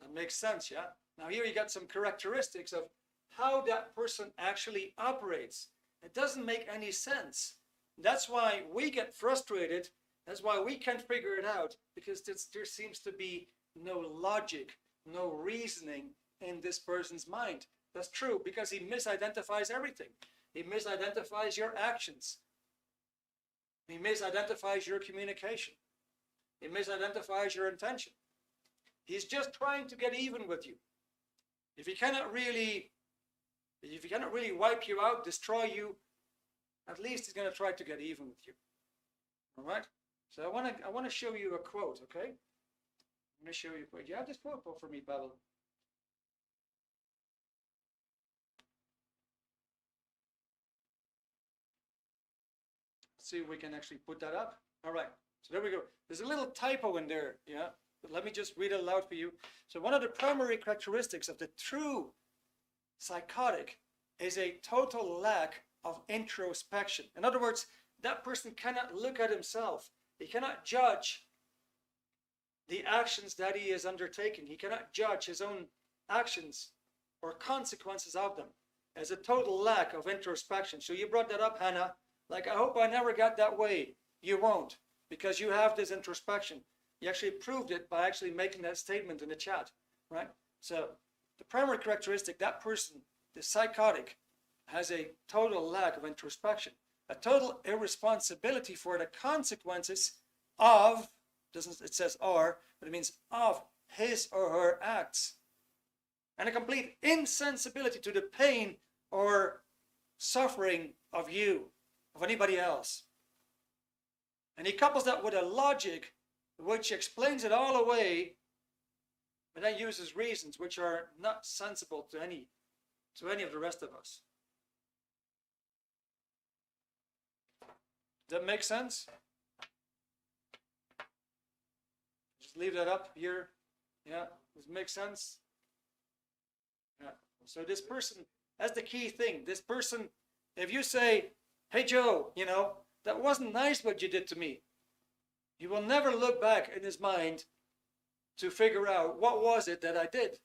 That makes sense, yeah? Now here you got some characteristics of how that person actually operates. It doesn't make any sense. That's why we get frustrated. That's why we can't figure it out, because there seems to be no logic, no reasoning in this person's mind. That's true, because he misidentifies everything. He misidentifies your actions. He misidentifies your communication. He misidentifies your intention. He's just trying to get even with you. If he cannot really wipe you out, destroy you, at least he's going to try to get even with you. All right? So I want to show you a quote, okay? I'm going to show you a quote. You have this quote for me, Pavel. See if we can actually put that up. All right, so there we go. There's a little typo in there, yeah? But let me just read it aloud for you. So one of the primary characteristics of the true psychotic is a total lack of introspection. In other words, that person cannot look at himself. He cannot judge the actions that he is undertaking. He cannot judge his own actions or consequences of them. As a total lack of introspection. So you brought that up, Hannah. Like, I hope I never got that way. You won't, because you have this introspection. You actually proved it by actually making that statement in the chat, right? So the primary characteristic, that person, the psychotic, has a total lack of introspection, a total irresponsibility for the consequences of, it says are, but it means of his or her acts, and a complete insensibility to the pain or suffering of you, of anybody else. And he couples that with a logic which explains it all away, but then uses reasons which are not sensible to any of the rest of us. Does that make sense? Just leave that up here. Yeah, does it make sense? Yeah. So this person, that's the key thing. This person, if you say, hey Joe, you know, that wasn't nice what you did to me, he will never look back in his mind to figure out what was it that I did.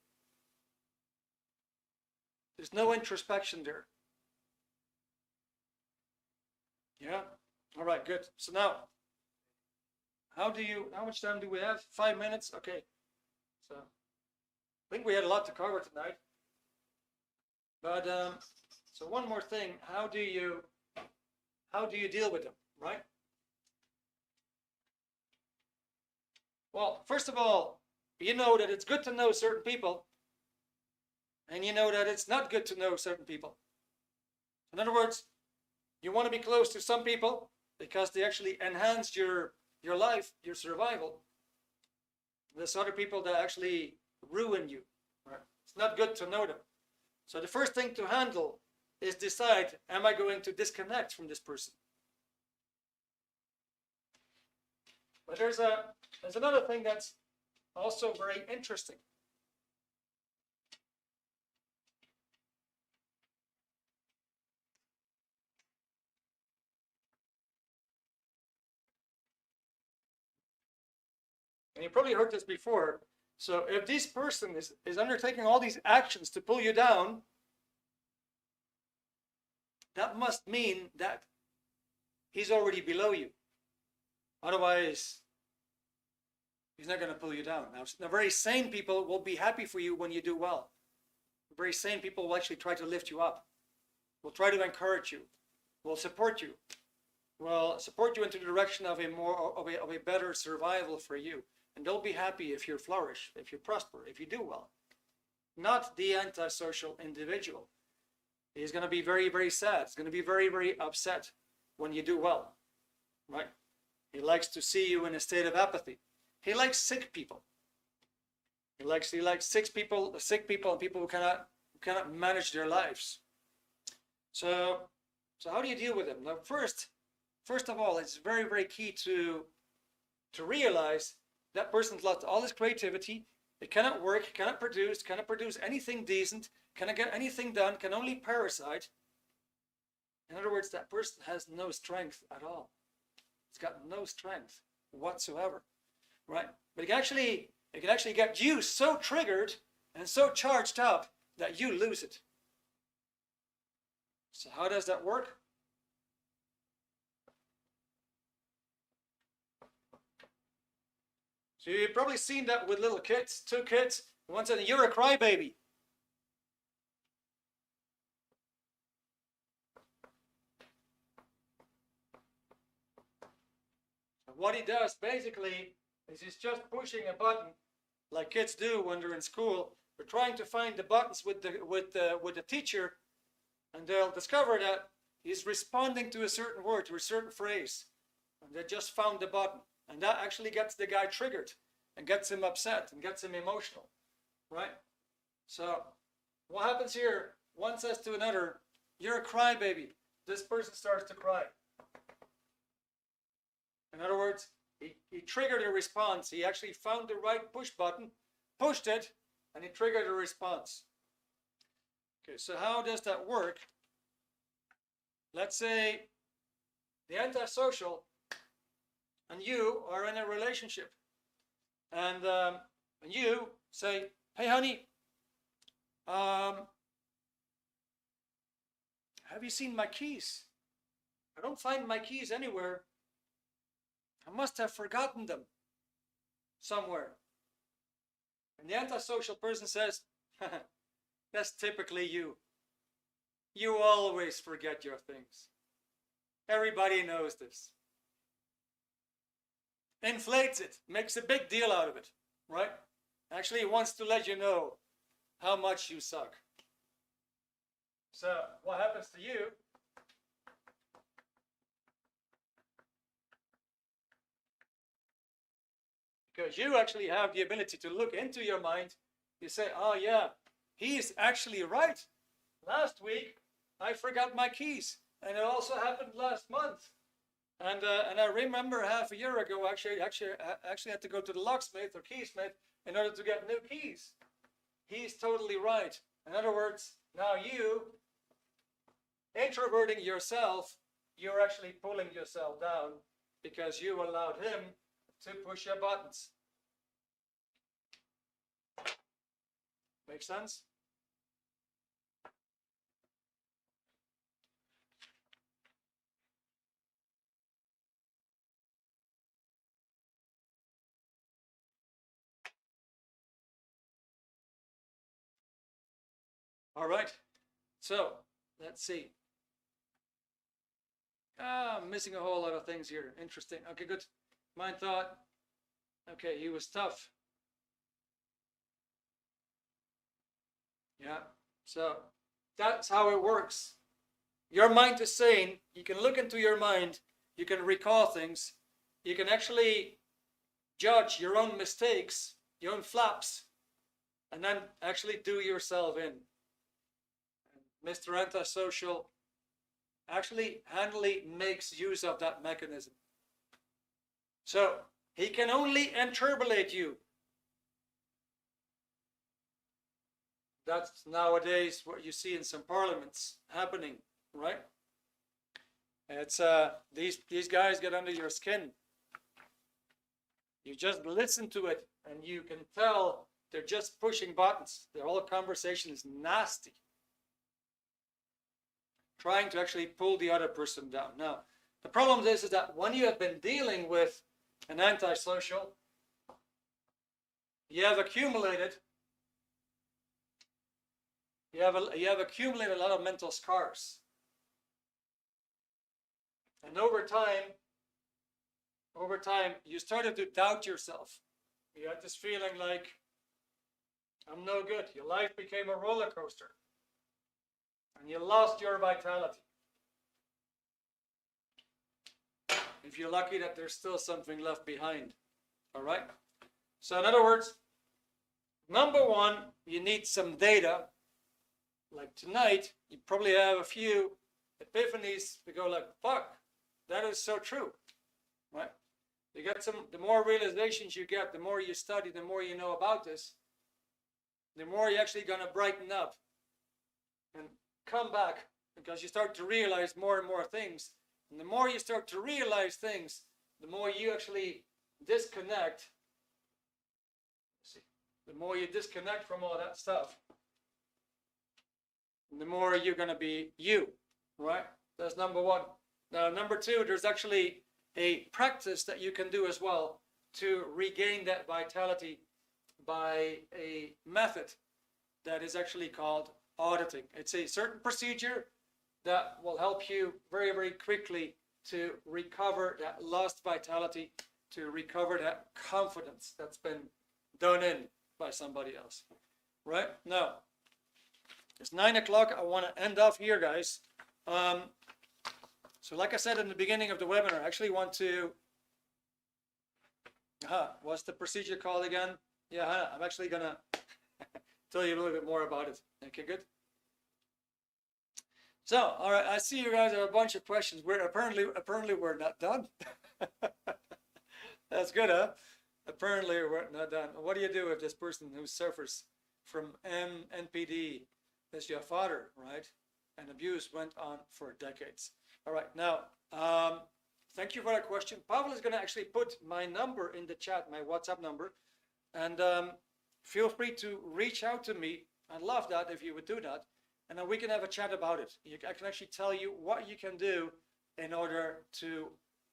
There's no introspection there. Yeah. All right, good. So now, how much time do we have? 5 minutes? Okay. So I think we had a lot to cover tonight. But so one more thing, how do you deal with them, right? Well, first of all, you know that it's good to know certain people, and you know that it's not good to know certain people. In other words, you want to be close to some people because they actually enhance your life, your survival. There's other people that actually ruin you. Right? It's not good to know them. So the first thing to handle is decide, am I going to disconnect from this person? But there's another thing that's also very interesting. And you probably heard this before. So if this person is undertaking all these actions to pull you down, that must mean that he's already below you. Otherwise, he's not going to pull you down. Now, the very sane people will be happy for you when you do well. The very sane people will actually try to lift you up, will try to encourage you, will support you, will support you into the direction of a better survival for you. And they'll be happy if you flourish, if you prosper, if you do well. Not the antisocial individual. He's going to be very, very sad. He's going to be very, very upset when you do well, right? He likes to see you in a state of apathy. He likes sick people. He likes sick people and people who cannot manage their lives. So how do you deal with them? Now, first of all, it's very, very key to realize that person's lost all his creativity. It cannot work, cannot produce anything decent, cannot get anything done, can only parasite. In other words, that person has no strength at all. It's got no strength whatsoever, right? But it can actually get you so triggered and so charged up that you lose it. So how does that work? So you've probably seen that with little kids, 2 kids. One said, "You're a crybaby." What he does basically is he's just pushing a button, like kids do when they're in school. They're trying to find the buttons with the teacher, and they'll discover that he's responding to a certain word, to a certain phrase, and they just found the button. And that actually gets the guy triggered and gets him upset and gets him emotional, right? So what happens here? One says to another, "You're a crybaby." This person starts to cry. In other words, he triggered a response. He actually found the right push button, pushed it, and he triggered a response. Okay, so how does that work? Let's say the antisocial and you are in a relationship, and you say, "Hey, honey, have you seen my keys? I don't find my keys anywhere. I must have forgotten them somewhere." And the antisocial person says, "That's typically you. You always forget your things. Everybody knows this." Inflates it, makes a big deal out of it, right? Actually, wants to let you know how much you suck. So what happens to you? Because you actually have the ability to look into your mind, you say, "Oh yeah, he's actually right. Last week I forgot my keys, and it also happened last month. And I remember half a year ago, I actually had to go to the locksmith or keysmith in order to get new keys." He's totally right. In other words, now you, introverting yourself, you're actually pulling yourself down because you allowed him to push your buttons. Make sense? All right. So let's see. I'm missing a whole lot of things here. Interesting. Okay, good. Mind thought. Okay, he was tough. Yeah. So that's how it works. Your mind is sane. You can look into your mind. You can recall things. You can actually judge your own mistakes, your own flaps, and then actually do yourself in. Mr. Antisocial actually handily makes use of that mechanism. So he can only interpolate you. That's nowadays what you see in some parliaments happening, right? It's these guys get under your skin. You just listen to it and you can tell they're just pushing buttons. Their whole conversation is nasty. Trying to actually pull the other person down. Now, the problem is that when you have been dealing with an antisocial, you have accumulated a lot of mental scars. And over time, you started to doubt yourself. You had this feeling like, I'm no good. Your life became a roller coaster. And you lost your vitality. If you're lucky that there's still something left behind. All right? So in other words, number one, you need some data. Like tonight, you probably have a few epiphanies to go like, fuck, that is so true. Right? You get the more realizations you get, the more you study, the more you know about this, the more you're actually going to brighten up and come back, because you start to realize more and more things. And the more you start to realize things, the more you actually disconnect. The more you disconnect from all that stuff, the more you're going to be you, right? That's number one. Now, number two, there's actually a practice that you can do as well to regain that vitality by a method that is actually called auditing. It's a certain procedure that will help you very, very quickly to recover that lost vitality, to recover that confidence that's been done in by somebody else. Right? Now, it's 9 o'clock. I want to end off here, guys. So like I said in the beginning of the webinar, I actually want to... what's the procedure called again? Yeah, I'm actually going to tell you a little bit more about it. Okay, good. So, all right, I see you guys have a bunch of questions. Apparently we're not done. That's good, huh? Apparently we're not done. What do you do if this person who suffers from NPD is your father, right? And abuse went on for decades. All right, now, thank you for that question. Pavel is going to actually put my number in the chat, my WhatsApp number, and feel free to reach out to me. I'd love that if you would do that, and then we can have a chat about it. I can actually tell you what you can do in order to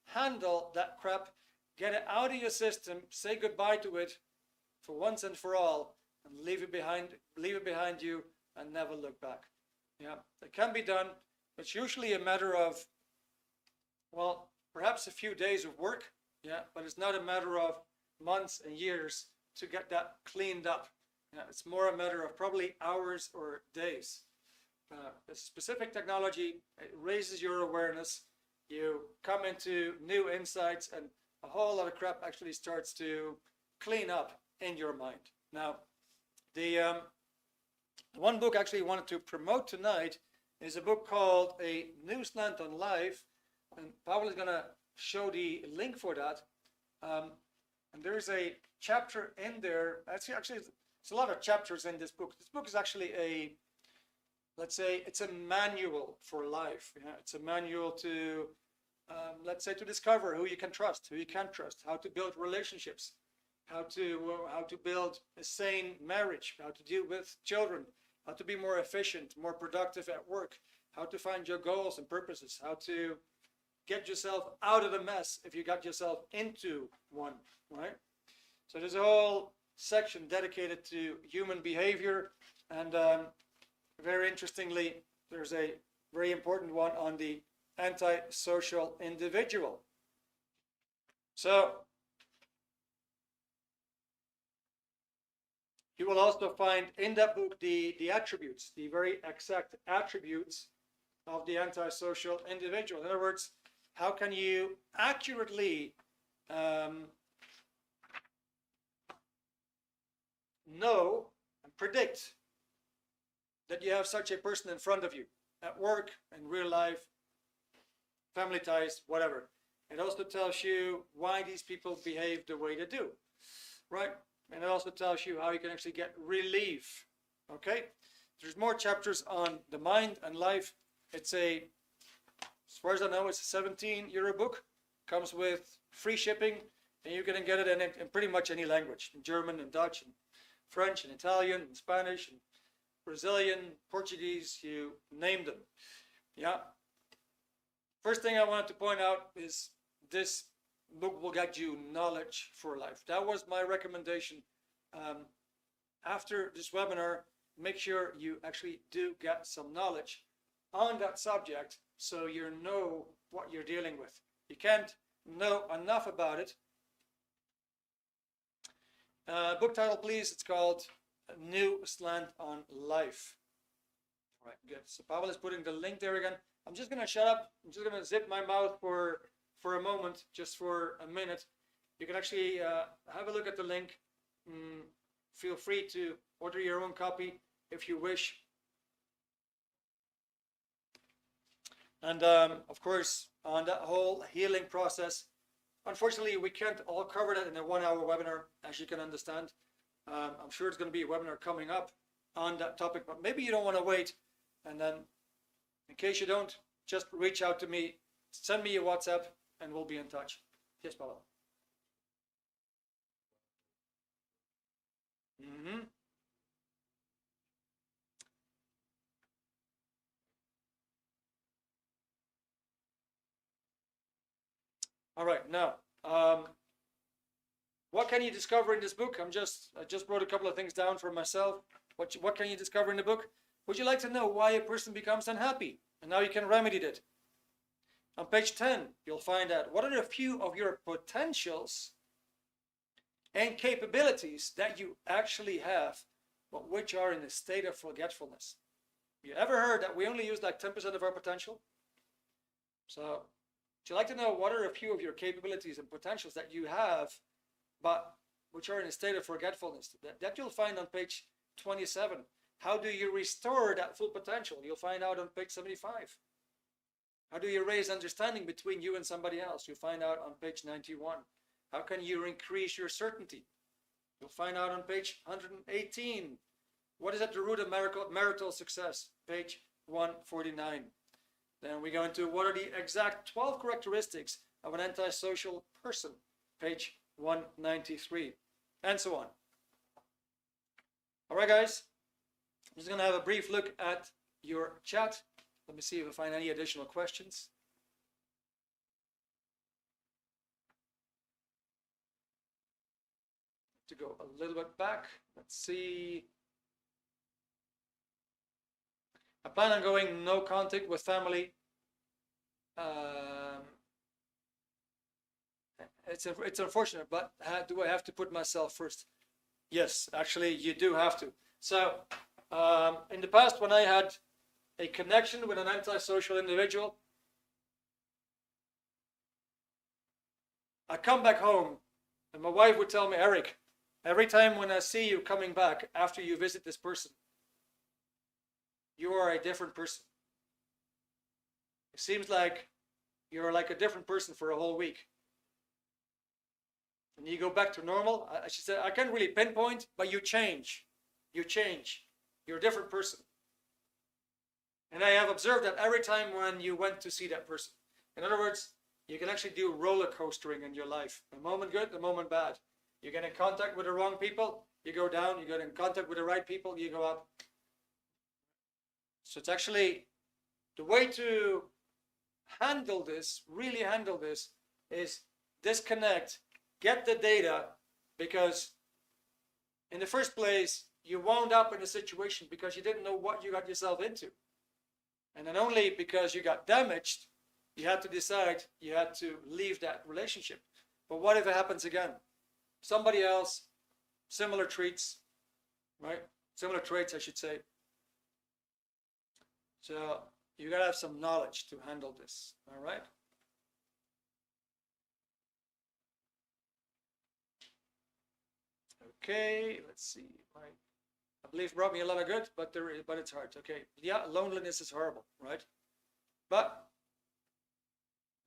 handle that crap, get it out of your system, say goodbye to it for once and for all, and leave it behind you and never look back. Yeah, it can be done. It's usually a matter of, well, perhaps a few days of work, yeah, but it's not a matter of months and years to get that cleaned up. Yeah, it's more a matter of probably hours or days. The specific technology, it raises your awareness. You come into new insights, and a whole lot of crap actually starts to clean up in your mind. Now, the one book I actually wanted to promote tonight is a book called A New Slant on Life, and Pavel is going to show the link for that. And there's a chapter in there. Actually, it's a lot of chapters in this book. This book is actually a, let's say, it's a manual for life. Yeah? It's a manual to, let's say, to discover who you can trust, who you can't trust, how to build relationships, how to build a sane marriage, how to deal with children, how to be more efficient, more productive at work, how to find your goals and purposes, how to get yourself out of the mess if you got yourself into one, right? So there's a whole section dedicated to human behavior, and very interestingly, there's a very important one on the antisocial individual. So you will also find in that book the attributes, the very exact attributes of the antisocial individual. In other words, how can you accurately know and predict that you have such a person in front of you at work, in real life, family ties, whatever. It also tells you why these people behave the way they do, right? And it also tells you how you can actually get relief, okay? There's more chapters on the mind and life. It's a, as far as I know, it's a 17-euro book. Comes with free shipping, and you can get it in pretty much any language, in German and Dutch and French and Italian and Spanish and Brazilian, Portuguese, you name them. Yeah. First thing I wanted to point out is this book will get you knowledge for life. That was my recommendation. After this webinar, make sure you actually do get some knowledge on that subject so you know what you're dealing with. You can't know enough about it. Book title, please. It's called A New Slant on Life. All right, good. So Pavel is putting the link there again. I'm just going to shut up. I'm just going to zip my mouth for a moment, just for a minute. You can actually have a look at the link. Feel free to order your own copy if you wish. And of course, on that whole healing process, unfortunately, we can't all cover that in a 1-hour webinar, as you can understand. I'm sure it's going to be a webinar coming up on that topic, but maybe you don't want to wait. And then, in case you don't, just reach out to me, send me a WhatsApp, and we'll be in touch. Yes, Pavel. All right, now, what can you discover in this book? I just wrote a couple of things down for myself. What can you discover in the book? Would you like to know why a person becomes unhappy? And now you can remedy it. On page 10, you'll find out what are a few of your potentials and capabilities that you actually have, but which are in a state of forgetfulness. You ever heard that we only use like 10% of our potential? So, would you like to know what are a few of your capabilities and potentials that you have, but which are in a state of forgetfulness? That you'll find on page 27. How do you restore that full potential? You'll find out on page 75. How do you raise understanding between you and somebody else? You'll find out on page 91. How can you increase your certainty? You'll find out on page 118. What is at the root of marital success? Page 149. Then we go into what are the exact 12 characteristics of an antisocial person? Page 193. And so on. All right, guys. I'm just going to have a brief look at your chat. Let me see if I find any additional questions. To go a little bit back, let's see. I plan on going no contact with family. It's unfortunate, but do I have to put myself first? Yes, actually, you do have to. So, in the past, when I had a connection with an antisocial individual, I come back home, and my wife would tell me, Eric, every time when I see you coming back after you visit this person, you are a different person. It seems like you're like a different person for a whole week. And you go back to normal. She said, I can't really pinpoint, but you change. You change. You're a different person. And I have observed that every time when you went to see that person. In other words, you can actually do roller coastering in your life. A moment good, a moment bad. You get in contact with the wrong people, you go down. You get in contact with the right people, you go up. So it's actually the way to handle this, really handle this, is disconnect, get the data, because in the first place, you wound up in a situation because you didn't know what you got yourself into. And then only because you got damaged, you had to decide you had to leave that relationship. But what if it happens again? Somebody else, similar traits, right? Similar traits, I should say. So you gotta have some knowledge to handle this, all right? Okay, let's see. I believe brought me a lot of good, but it's hard. Okay, yeah, loneliness is horrible, right? But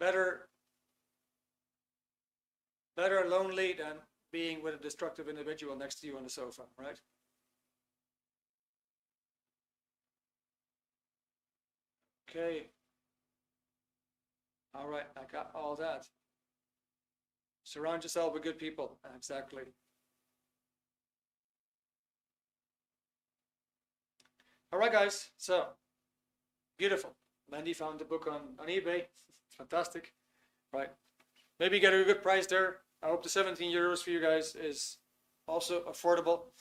better lonely than being with a destructive individual next to you on the sofa, right? Okay. All right, I got all that. Surround yourself with good people. Exactly. All right, guys. So beautiful. Mandy found the book on eBay. Fantastic. Right. Maybe get a good price there. I hope the 17 euros for you guys is also affordable.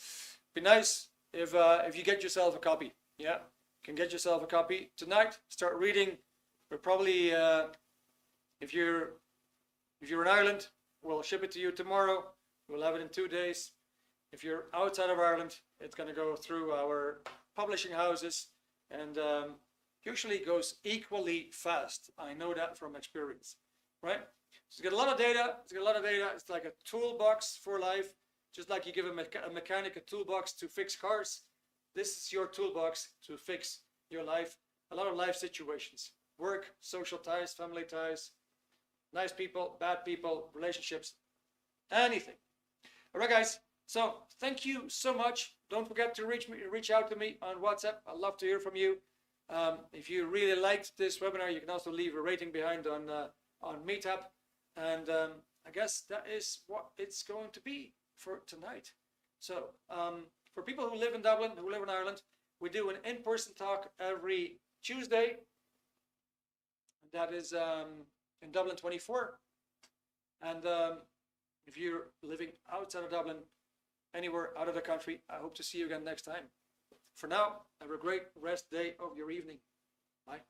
Be nice if you get yourself a copy. Yeah, can get yourself a copy tonight. Start reading. We're probably if you're in Ireland, we'll ship it to you tomorrow. We'll have it in 2 days. If you're outside of Ireland, it's going to go through our publishing houses, and usually goes equally fast. I know that from experience, right? So it's got a lot of data. It's like a toolbox for life. Just like you give a mechanic a toolbox to fix cars, this is your toolbox to fix your life. A lot of life situations, work, social ties, family ties, nice people, bad people, relationships, anything. All right, guys. So thank you so much. Don't forget to reach out to me on WhatsApp. I'd love to hear from you. If you really liked this webinar, you can also leave a rating behind on Meetup. And I guess that is what it's going to be for tonight. So for people who live in Dublin, who live in Ireland, we do an in-person talk every Tuesday. That is in Dublin 24. And if you're living outside of Dublin, anywhere out of the country, I hope to see you again next time. For now, have a great rest day of your evening. Bye.